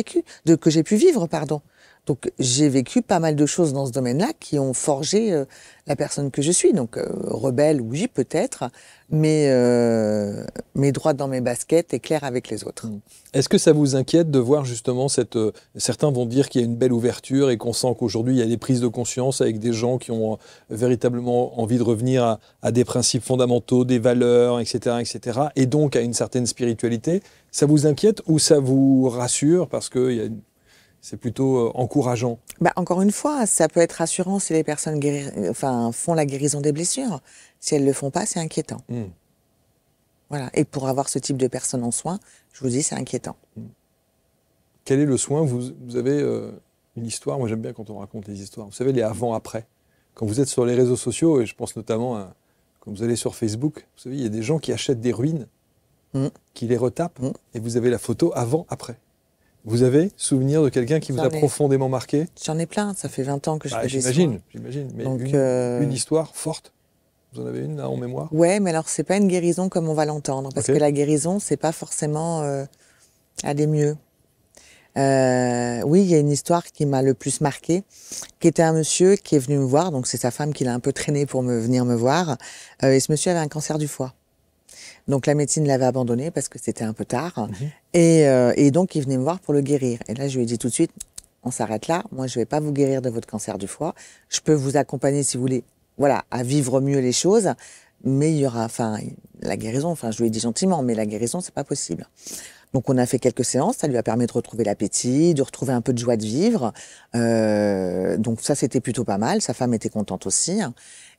vivre, pardon. Donc j'ai vécu pas mal de choses dans ce domaine-là qui ont forgé la personne que je suis. Donc rebelle, oui, peut-être, mais droite dans mes baskets et claire avec les autres. Est-ce que ça vous inquiète de voir justement certains vont dire qu'il y a une belle ouverture et qu'on sent qu'aujourd'hui il y a des prises de conscience avec des gens qui ont véritablement envie de revenir à des principes fondamentaux, des valeurs, etc., etc., et donc à une certaine spiritualité. Ça vous inquiète ou ça vous rassure parce que c'est plutôt encourageant? Bah, encore une fois, ça peut être rassurant si les personnes font la guérison des blessures. Si elles ne le font pas, c'est inquiétant. Voilà. Et pour avoir ce type de personnes en soins, je vous dis, c'est inquiétant. Quel est le soin? Vous avez une histoire. Moi, j'aime bien quand on raconte les histoires. Vous savez, les avant-après. Quand vous êtes sur les réseaux sociaux, et je pense notamment quand vous allez sur Facebook, vous savez, il y a des gens qui achètent des ruines, qui les retapent, et vous avez la photo avant-après. Vous avez souvenir de quelqu'un qui vous a profondément marqué? J'en ai plein, ça fait 20 ans que je fais des soins. J'imagine, mais donc, une histoire forte? Vous en avez une là en mémoire? Ouais, mais alors c'est pas une guérison comme on va l'entendre, parce que la guérison, c'est pas forcément aller mieux. Oui, il y a une histoire qui m'a le plus marquée, qui était un monsieur qui est venu me voir, donc c'est sa femme qui l'a un peu traîné pour venir me voir, et ce monsieur avait un cancer du foie. Donc la médecine l'avait abandonné parce que c'était un peu tard. Et donc il venait me voir pour le guérir. Et là je lui ai dit tout de suite, on s'arrête là. Moi je vais pas vous guérir de votre cancer du foie. Je peux vous accompagner si vous voulez, voilà, à vivre mieux les choses. Mais il y aura, la guérison. Je lui ai dit gentiment, mais la guérison c'est pas possible. Donc on a fait quelques séances. Ça lui a permis de retrouver l'appétit, de retrouver un peu de joie de vivre. Donc ça c'était plutôt pas mal. Sa femme était contente aussi.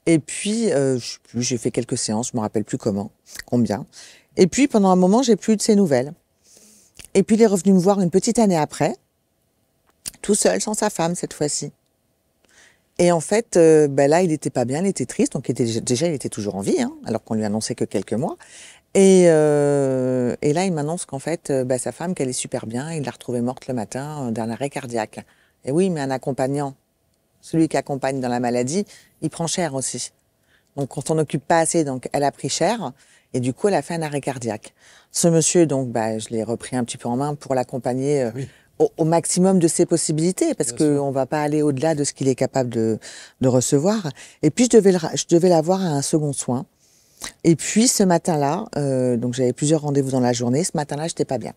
Et puis, je sais plus, j'ai fait quelques séances, je me rappelle plus combien. Et puis, pendant un moment, j'ai plus eu de ses nouvelles. Et puis, il est revenu me voir une petite année après, tout seul, sans sa femme, cette fois-ci. Et en fait, là, il était pas bien, il était triste, donc déjà, il était toujours en vie, hein, alors qu'on lui annonçait que quelques mois. Et là, il m'annonce qu'en fait, sa femme, qu'elle est super bien, il l'a retrouvée morte le matin d'un arrêt cardiaque. Et oui, mais un accompagnant, celui qui accompagne dans la maladie, il prend cher aussi. Donc, quand on n'occupe pas assez, donc elle a pris cher, et du coup, elle a fait un arrêt cardiaque. Ce monsieur, donc, je l'ai repris un petit peu en main pour l'accompagner au maximum de ses possibilités, parce qu'on va pas aller au-delà de ce qu'il est capable de recevoir. Et puis, je devais l'avoir à un second soin. Et puis, ce matin-là, donc j'avais plusieurs rendez-vous dans la journée. Ce matin-là, j'étais pas bien.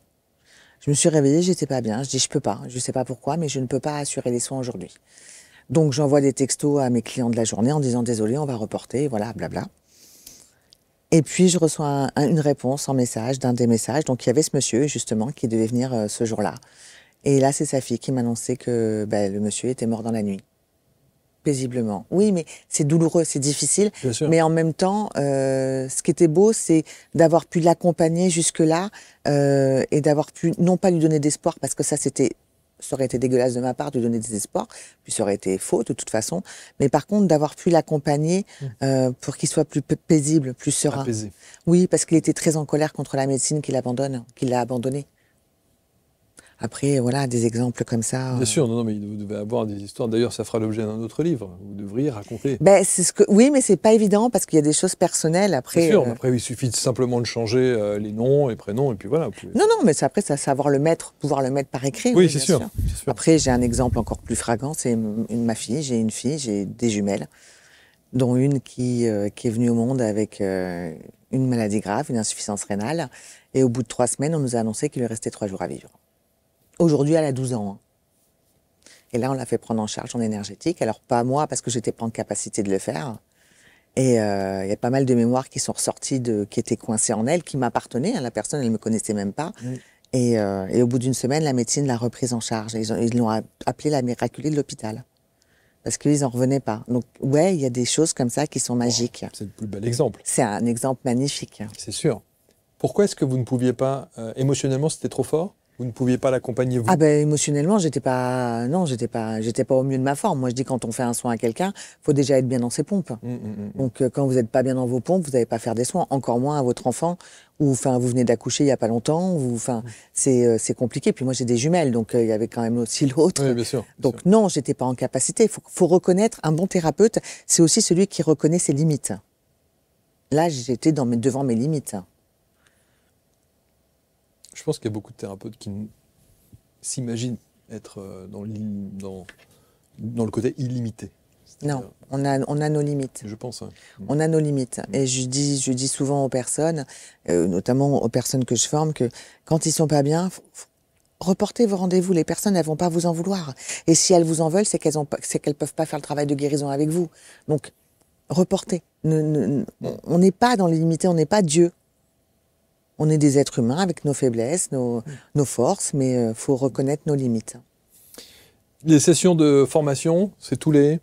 Je me suis réveillée, j'étais pas bien. Je dis, je peux pas. Je sais pas pourquoi, mais je ne peux pas assurer les soins aujourd'hui. Donc, j'envoie des textos à mes clients de la journée en disant « Désolé, on va reporter », voilà, blabla. Et puis, je reçois une réponse en message d'un des messages. Donc, il y avait ce monsieur, justement, qui devait venir ce jour-là. Et là, c'est sa fille qui m'annonçait que le monsieur était mort dans la nuit. Paisiblement. Oui, mais c'est douloureux, c'est difficile. Bien sûr. Mais en même temps, ce qui était beau, c'est d'avoir pu l'accompagner jusque-là et d'avoir pu, non pas lui donner d'espoir, parce que ça aurait été dégueulasse de ma part de lui donner des espoirs, puis ça aurait été faux de toute façon, mais par contre d'avoir pu l'accompagner pour qu'il soit plus paisible, plus serein. Apaisé. Oui, parce qu'il était très en colère contre la médecine qui l'a abandonné. Après, voilà, des exemples comme ça. Bien sûr, non, mais vous devez avoir des histoires. D'ailleurs, ça fera l'objet d'un autre livre. Vous devriez raconter. Ben, oui, mais c'est pas évident parce qu'il y a des choses personnelles. Après, Bien sûr, après, il suffit simplement de changer les noms et prénoms, et puis voilà. Non, mais après, ça savoir pouvoir le mettre par écrit. Oui, bien c'est sûr. Après, j'ai un exemple encore plus flagrant, c'est ma fille. J'ai une fille, j'ai des jumelles, dont une qui est venue au monde avec une maladie grave, une insuffisance rénale. Et au bout de 3 semaines, on nous a annoncé qu'il lui restait 3 jours à vivre. Aujourd'hui, elle a 12 ans. Hein. Et là, on l'a fait prendre en charge en énergétique. Alors, pas moi, parce que j'étais pas en capacité de le faire. Et il y a pas mal de mémoires qui sont ressorties, qui étaient coincées en elle, qui m'appartenaient. Hein. La personne, elle me connaissait même pas. Mm. Et au bout d'une semaine, la médecine l'a reprise en charge. Ils l'ont appelée la miraculée de l'hôpital. Parce qu'ils n'en revenaient pas. Donc, ouais, il y a des choses comme ça qui sont magiques. C'est le plus bel exemple. C'est un exemple magnifique. C'est sûr. Pourquoi est-ce que vous ne pouviez pas, émotionnellement, c'était trop fort? Vous ne pouviez pas l'accompagner, vous? Ah ben émotionnellement, j'étais pas au mieux de ma forme. Moi, je dis quand on fait un soin à quelqu'un, faut déjà être bien dans ses pompes. Donc quand vous n'êtes pas bien dans vos pompes, vous n'allez pas faire des soins. Encore moins à votre enfant, ou enfin vous venez d'accoucher il y a pas longtemps, ou enfin c'est compliqué. Puis moi j'ai des jumelles, donc il y avait quand même aussi l'autre. Oui, bien sûr. Donc non, j'étais pas en capacité. Faut reconnaître, un bon thérapeute, c'est aussi celui qui reconnaît ses limites. Là, j'étais devant mes limites. Je pense qu'il y a beaucoup de thérapeutes qui s'imaginent être dans le côté illimité. Non, on a nos limites. Je pense. Hein. On a nos limites. Et je dis souvent aux personnes, notamment aux personnes que je forme, que quand ils sont pas bien, reportez vos rendez-vous. Les personnes, elles vont pas vous en vouloir. Et si elles vous en veulent, c'est qu'elles peuvent pas faire le travail de guérison avec vous. Donc, reportez. On n'est pas dans les limites, on n'est pas Dieu. On est des êtres humains avec nos faiblesses, nos forces, mais faut reconnaître nos limites. Les sessions de formation, c'est tous les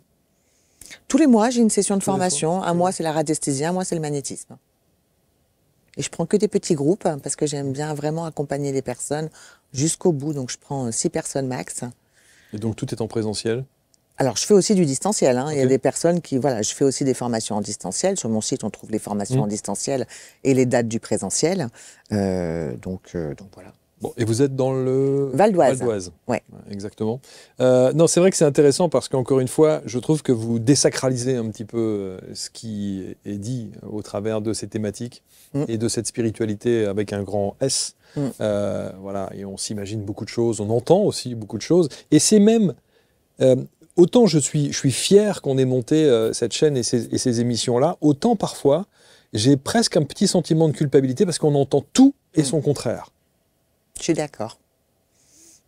mois, j'ai une session de formation. Un mois, c'est la radiesthésie, un mois, c'est le magnétisme. Et je prends que des petits groupes parce que j'aime bien vraiment accompagner les personnes jusqu'au bout. Donc, je prends 6 personnes max. Et donc, tout est en présentiel? Alors, je fais aussi du distanciel. Hein. Okay. Il y a des personnes qui... Voilà, je fais aussi des formations en distanciel. Sur mon site, on trouve les formations en distanciel et les dates du présentiel. Donc voilà. Bon, et vous êtes dans le Val d'Oise. Ouais, exactement. Non, c'est vrai que c'est intéressant parce qu'encore une fois, je trouve que vous désacralisez un petit peu ce qui est dit au travers de ces thématiques et de cette spiritualité avec un grand S. Voilà, et on s'imagine beaucoup de choses, on entend aussi beaucoup de choses. Et c'est même... autant je suis fier qu'on ait monté cette chaîne et ces émissions-là, autant parfois, j'ai presque un petit sentiment de culpabilité parce qu'on entend tout et son contraire. Je suis d'accord.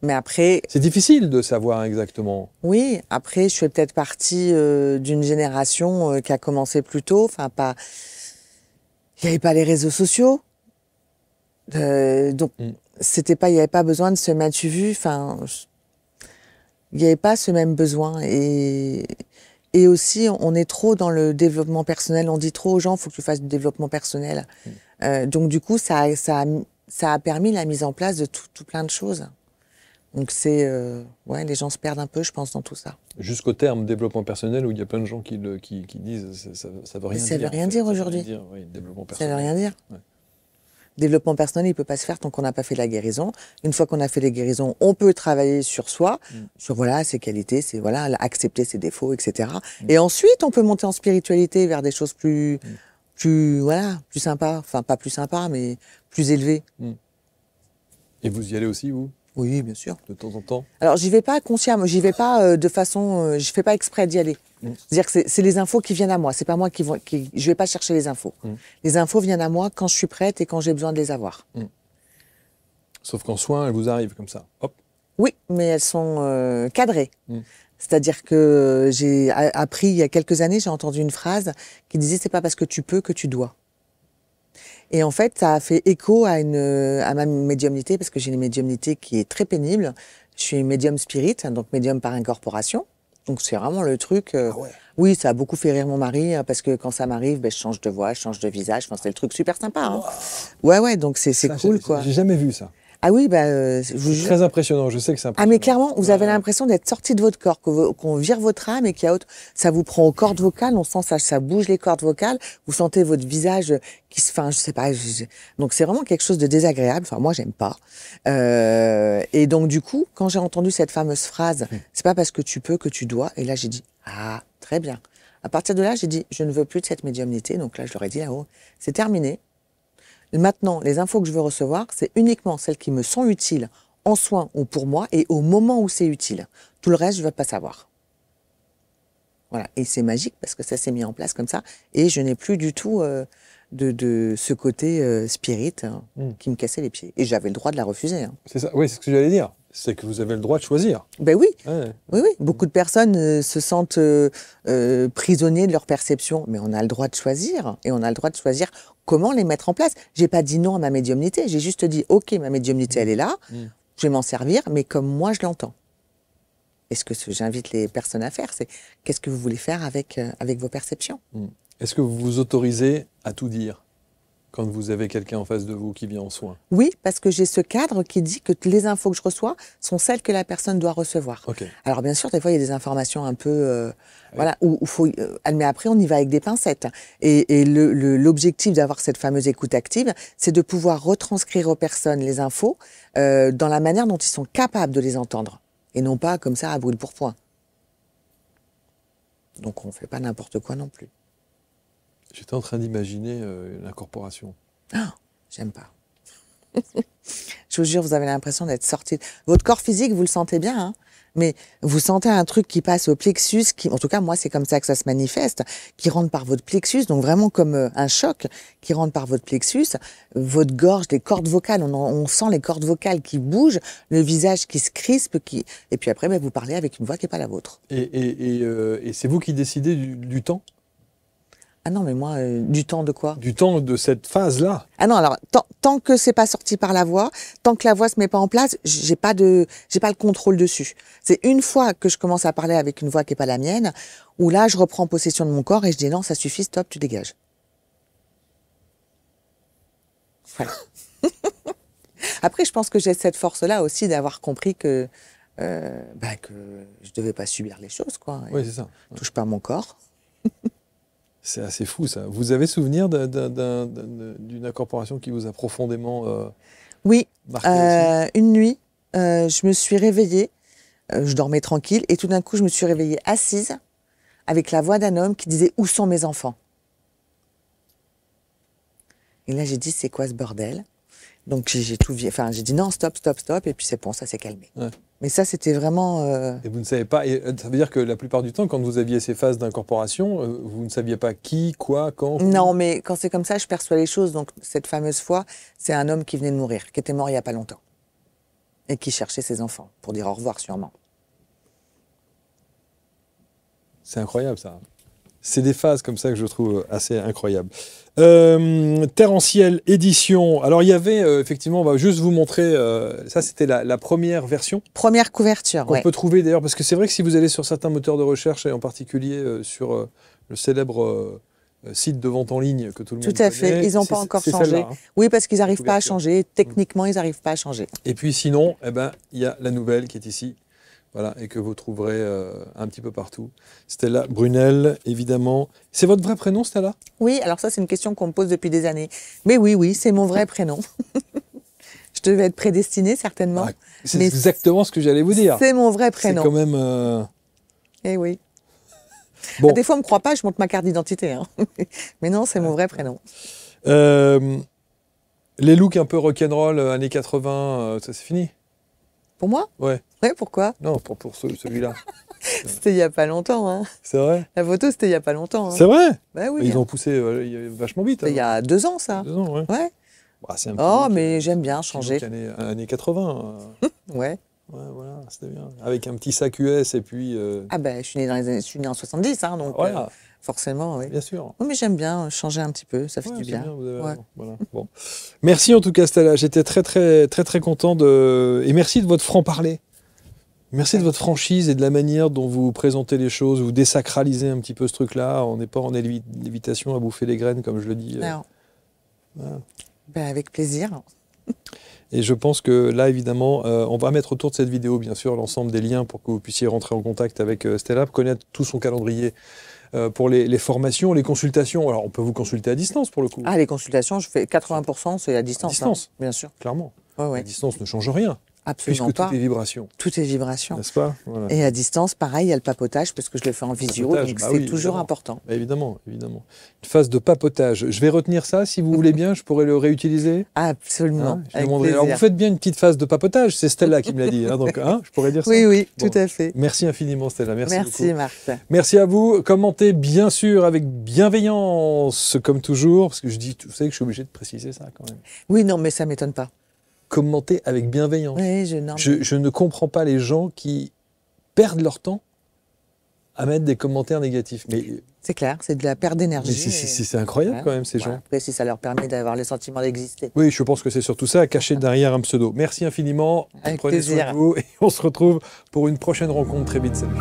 Mais après... C'est difficile de savoir exactement. Oui, après, je fais peut-être partie d'une génération qui a commencé plus tôt. Enfin, pas... Il n'y avait pas les réseaux sociaux. Donc, il n'y avait pas besoin de se mettre vu. Enfin, il n'y avait pas ce même besoin. Et aussi, on est trop dans le développement personnel. On dit trop aux gens, il faut que tu fasses du développement personnel. Donc, du coup, ça a permis la mise en place de tout plein de choses. Donc ouais, les gens se perdent un peu, je pense, dans tout ça. Jusqu'au terme développement personnel, où il y a plein de gens qui disent ça veut rien dire. Ça veut rien dire aujourd'hui. Ça veut rien dire. Ouais. Développement personnel, il ne peut pas se faire tant qu'on n'a pas fait la guérison. Une fois qu'on a fait les guérisons, on peut travailler sur soi, sur voilà ses qualités, accepter ses défauts, etc. Et ensuite, on peut monter en spiritualité vers des choses plus sympas. Enfin, pas plus sympas, mais plus élevées. Et vous y allez aussi, vous ? Oui, bien sûr. De temps en temps. Alors, j'y vais pas consciemment, j'y vais pas de façon, je fais pas exprès d'y aller. C'est-à-dire que c'est les infos qui viennent à moi. C'est pas moi je vais pas chercher les infos. Les infos viennent à moi quand je suis prête et quand j'ai besoin de les avoir. Sauf qu'en soin, elles vous arrivent comme ça. Hop. Oui, mais elles sont cadrées. C'est-à-dire que j'ai appris il y a quelques années, j'ai entendu une phrase qui disait c'est pas parce que tu peux que tu dois. Et en fait, ça a fait écho à ma médiumnité, parce que j'ai une médiumnité qui est très pénible. Je suis médium spirit, donc médium par incorporation. Donc c'est vraiment le truc... Oui, ça a beaucoup fait rire mon mari, parce que quand ça m'arrive, je change de voix, je change de visage. Enfin, c'est le truc super sympa. Hein. Ouais, donc c'est cool, quoi. J'ai jamais vu ça. Ah oui, je vous jure. Très impressionnant, je sais que c'est Ah impressionnant. mais clairement, vous avez l'impression d'être sorti de votre corps, qu'on vire votre âme et qu'il y a autre... Ça vous prend aux cordes vocales, on sent ça bouge les cordes vocales, vous sentez votre visage qui se... Enfin, je sais pas, donc c'est vraiment quelque chose de désagréable, enfin moi j'aime pas. Et donc du coup, quand j'ai entendu cette fameuse phrase, c'est pas parce que tu peux que tu dois, et là j'ai dit, ah, très bien. À partir de là, j'ai dit, je ne veux plus de cette médiumnité, donc là je leur ai dit là-haut, c'est terminé. Maintenant, les infos que je veux recevoir, c'est uniquement celles qui me sont utiles en soins ou pour moi et au moment où c'est utile. Tout le reste, je ne veux pas savoir. Voilà. Et c'est magique parce que ça s'est mis en place comme ça et je n'ai plus du tout de ce côté spirit qui me cassait les pieds. Et j'avais le droit de la refuser. Hein. C'est ça, oui, c'est ce que j'allais dire. C'est que vous avez le droit de choisir. Ben oui, Ouais. oui. Beaucoup de personnes se sentent prisonniers de leur perception, mais on a le droit de choisir et on a le droit de choisir comment les mettre en place. J'ai pas dit non à ma médiumnité, j'ai juste dit ok, ma médiumnité elle est là, je vais m'en servir, mais comme moi je l'entends. Et ce que j'invite les personnes à faire, c'est qu'est-ce que vous voulez faire avec vos perceptions. Est-ce que vous vous autorisez à tout dire quand vous avez quelqu'un en face de vous qui vient en soins? Oui, parce que j'ai ce cadre qui dit que les infos que je reçois sont celles que la personne doit recevoir. Okay. Alors bien sûr, des fois, il y a des informations un peu... Voilà, où faut... mais après, on y va avec des pincettes. Et l'objectif d'avoir cette fameuse écoute active, c'est de pouvoir retranscrire aux personnes les infos dans la manière dont ils sont capables de les entendre. Et non pas comme ça, à brûle pour point. Donc on ne fait pas n'importe quoi non plus. J'étais en train d'imaginer l'incorporation. Ah, j'aime pas. Je vous jure, vous avez l'impression d'être sorti. Votre corps physique, vous le sentez bien, hein, mais vous sentez un truc qui passe au plexus, en tout cas, moi, c'est comme ça que ça se manifeste, qui rentre par votre plexus, donc vraiment comme un choc qui rentre par votre plexus, votre gorge, les cordes vocales, on sent les cordes vocales qui bougent, le visage qui se crispe, et puis après, vous parlez avec une voix qui n'est pas la vôtre. Et c'est vous qui décidez du temps? Ah non, mais moi, du temps de quoi? Du temps de cette phase-là. Ah non, alors, tant que c'est pas sorti par la voix, tant que la voix se met pas en place, j'ai pas le contrôle dessus. C'est une fois que je commence à parler avec une voix qui est pas la mienne, où là, je reprends possession de mon corps et je dis non, ça suffit, stop, tu dégages. Voilà. Après, je pense que j'ai cette force-là aussi d'avoir compris que je devais pas subir les choses, quoi. Oui, c'est ça. Touche pas à mon corps. C'est assez fou, ça. Vous avez souvenir d'une incorporation qui vous a profondément oui, marqué aussi? Une nuit, je me suis réveillée, je dormais tranquille, et tout d'un coup, je me suis réveillée assise, avec la voix d'un homme qui disait « Où sont mes enfants ?» Et là, j'ai dit « C'est quoi ce bordel ?» Donc, j'ai dit « Non, stop, stop, stop », et puis c'est bon, ça s'est calmé. Ouais. Mais ça, c'était vraiment... Et vous ne savez pas, et ça veut dire que la plupart du temps, quand vous aviez ces phases d'incorporation, vous ne saviez pas qui, quoi, quand? Non, mais quand c'est comme ça, je perçois les choses. Donc, cette fameuse fois, c'est un homme qui venait de mourir, qui était mort il n'y a pas longtemps. Et qui cherchait ses enfants, pour dire au revoir, sûrement. C'est incroyable, ça. C'est des phases comme ça que je trouve assez incroyables. Terre en ciel, édition. Alors, il y avait, effectivement, on va juste vous montrer, ça c'était la première version. Première couverture, qu'on peut trouver d'ailleurs, parce que c'est vrai que si vous allez sur certains moteurs de recherche, et en particulier sur le célèbre site de vente en ligne que tout le monde connaît. Tout à fait, ils n'ont pas encore changé. Hein. Oui, parce qu'ils n'arrivent pas à changer. Techniquement, ils n'arrivent pas à changer. Et puis sinon, il y a la nouvelle qui est ici. Voilà, et que vous trouverez un petit peu partout. Stella Brunel, évidemment. C'est votre vrai prénom, Stella? Oui, alors ça, c'est une question qu'on me pose depuis des années. Mais oui, c'est mon vrai prénom. Je devais être prédestinée, certainement. Ah, c'est exactement ce que j'allais vous dire. C'est mon vrai prénom. C'est quand même... Eh oui. Bon. Des fois, on ne me croit pas, je montre ma carte d'identité. Hein. Mais non, c'est mon vrai prénom. Les looks un peu rock'n'roll, années 80, ça c'est fini? Pour moi? Ouais. Ouais, pourquoi? Non, pour celui-là. C'était il n'y a pas longtemps. Hein. C'est vrai? La photo, c'était il n'y a pas longtemps. Hein. C'est vrai? Bah oui. Ils ont poussé vachement vite. Il y a 2 ans, ça. 2 ans, ouais. Ouais. Bah, c'est un oh, mais j'aime bien changer. Années 80. Ouais. Ouais, voilà, c'était bien. Avec un petit sac US et puis... Ah ben, je suis né en 70, hein, donc voilà. Forcément, oui. Bien sûr. Oui, mais j'aime bien changer un petit peu, ça fait du bien. Voilà. Bon. Merci en tout cas, Stella. J'étais très content de... Et merci de votre franc-parler. Merci de votre franchise et de la manière dont vous présentez les choses, vous désacralisez un petit peu ce truc-là. On n'est pas en lévitation à bouffer les graines, comme je le dis. Non. Voilà. Ben, avec plaisir. Et je pense que là, évidemment, on va mettre autour de cette vidéo, bien sûr, l'ensemble des liens pour que vous puissiez rentrer en contact avec Stella, connaître tout son calendrier pour les formations, les consultations. Alors, on peut vous consulter à distance, pour le coup. Ah, les consultations, je fais 80%, c'est à distance. À distance, hein, bien sûr. clairement. Ouais, ouais. La distance ne change rien, Absolument puisque pas. tout est vibration, Tout est vibration. n'est-ce pas? Voilà. Et à distance, pareil, il y a le papotage, parce que je le fais en visio, Papotage, donc bah c'est oui, toujours évidemment. important. Bah, évidemment, évidemment. Une phase de papotage. Je vais retenir ça, si vous voulez bien, je pourrais le réutiliser. Absolument. Hein, je avec demanderai. Alors, vous plaisir. faites bien une petite phase de papotage, c'est Stella qui me l'a dit. Hein, donc, je pourrais dire ça. Oui, oui, Bon. tout à fait. Merci infiniment, Stella. Merci beaucoup. Merci, Marc. Merci à vous. Commentez bien sûr avec bienveillance, comme toujours, parce que vous savez que je suis obligé de préciser ça quand même. Oui, non, mais ça m'étonne pas. Commentez avec bienveillance. Oui, Je ne comprends pas les gens qui perdent leur temps à mettre des commentaires négatifs. Mais c'est clair, c'est de la perte d'énergie. c'est incroyable quand même, ces gens. Après, si ça leur permet d'avoir le sentiment d'exister. Oui, je pense que c'est surtout ça, caché derrière un pseudo. Merci infiniment. Avec Prenez soin plaisir. de vous et on se retrouve pour une prochaine rencontre très vite. Salut.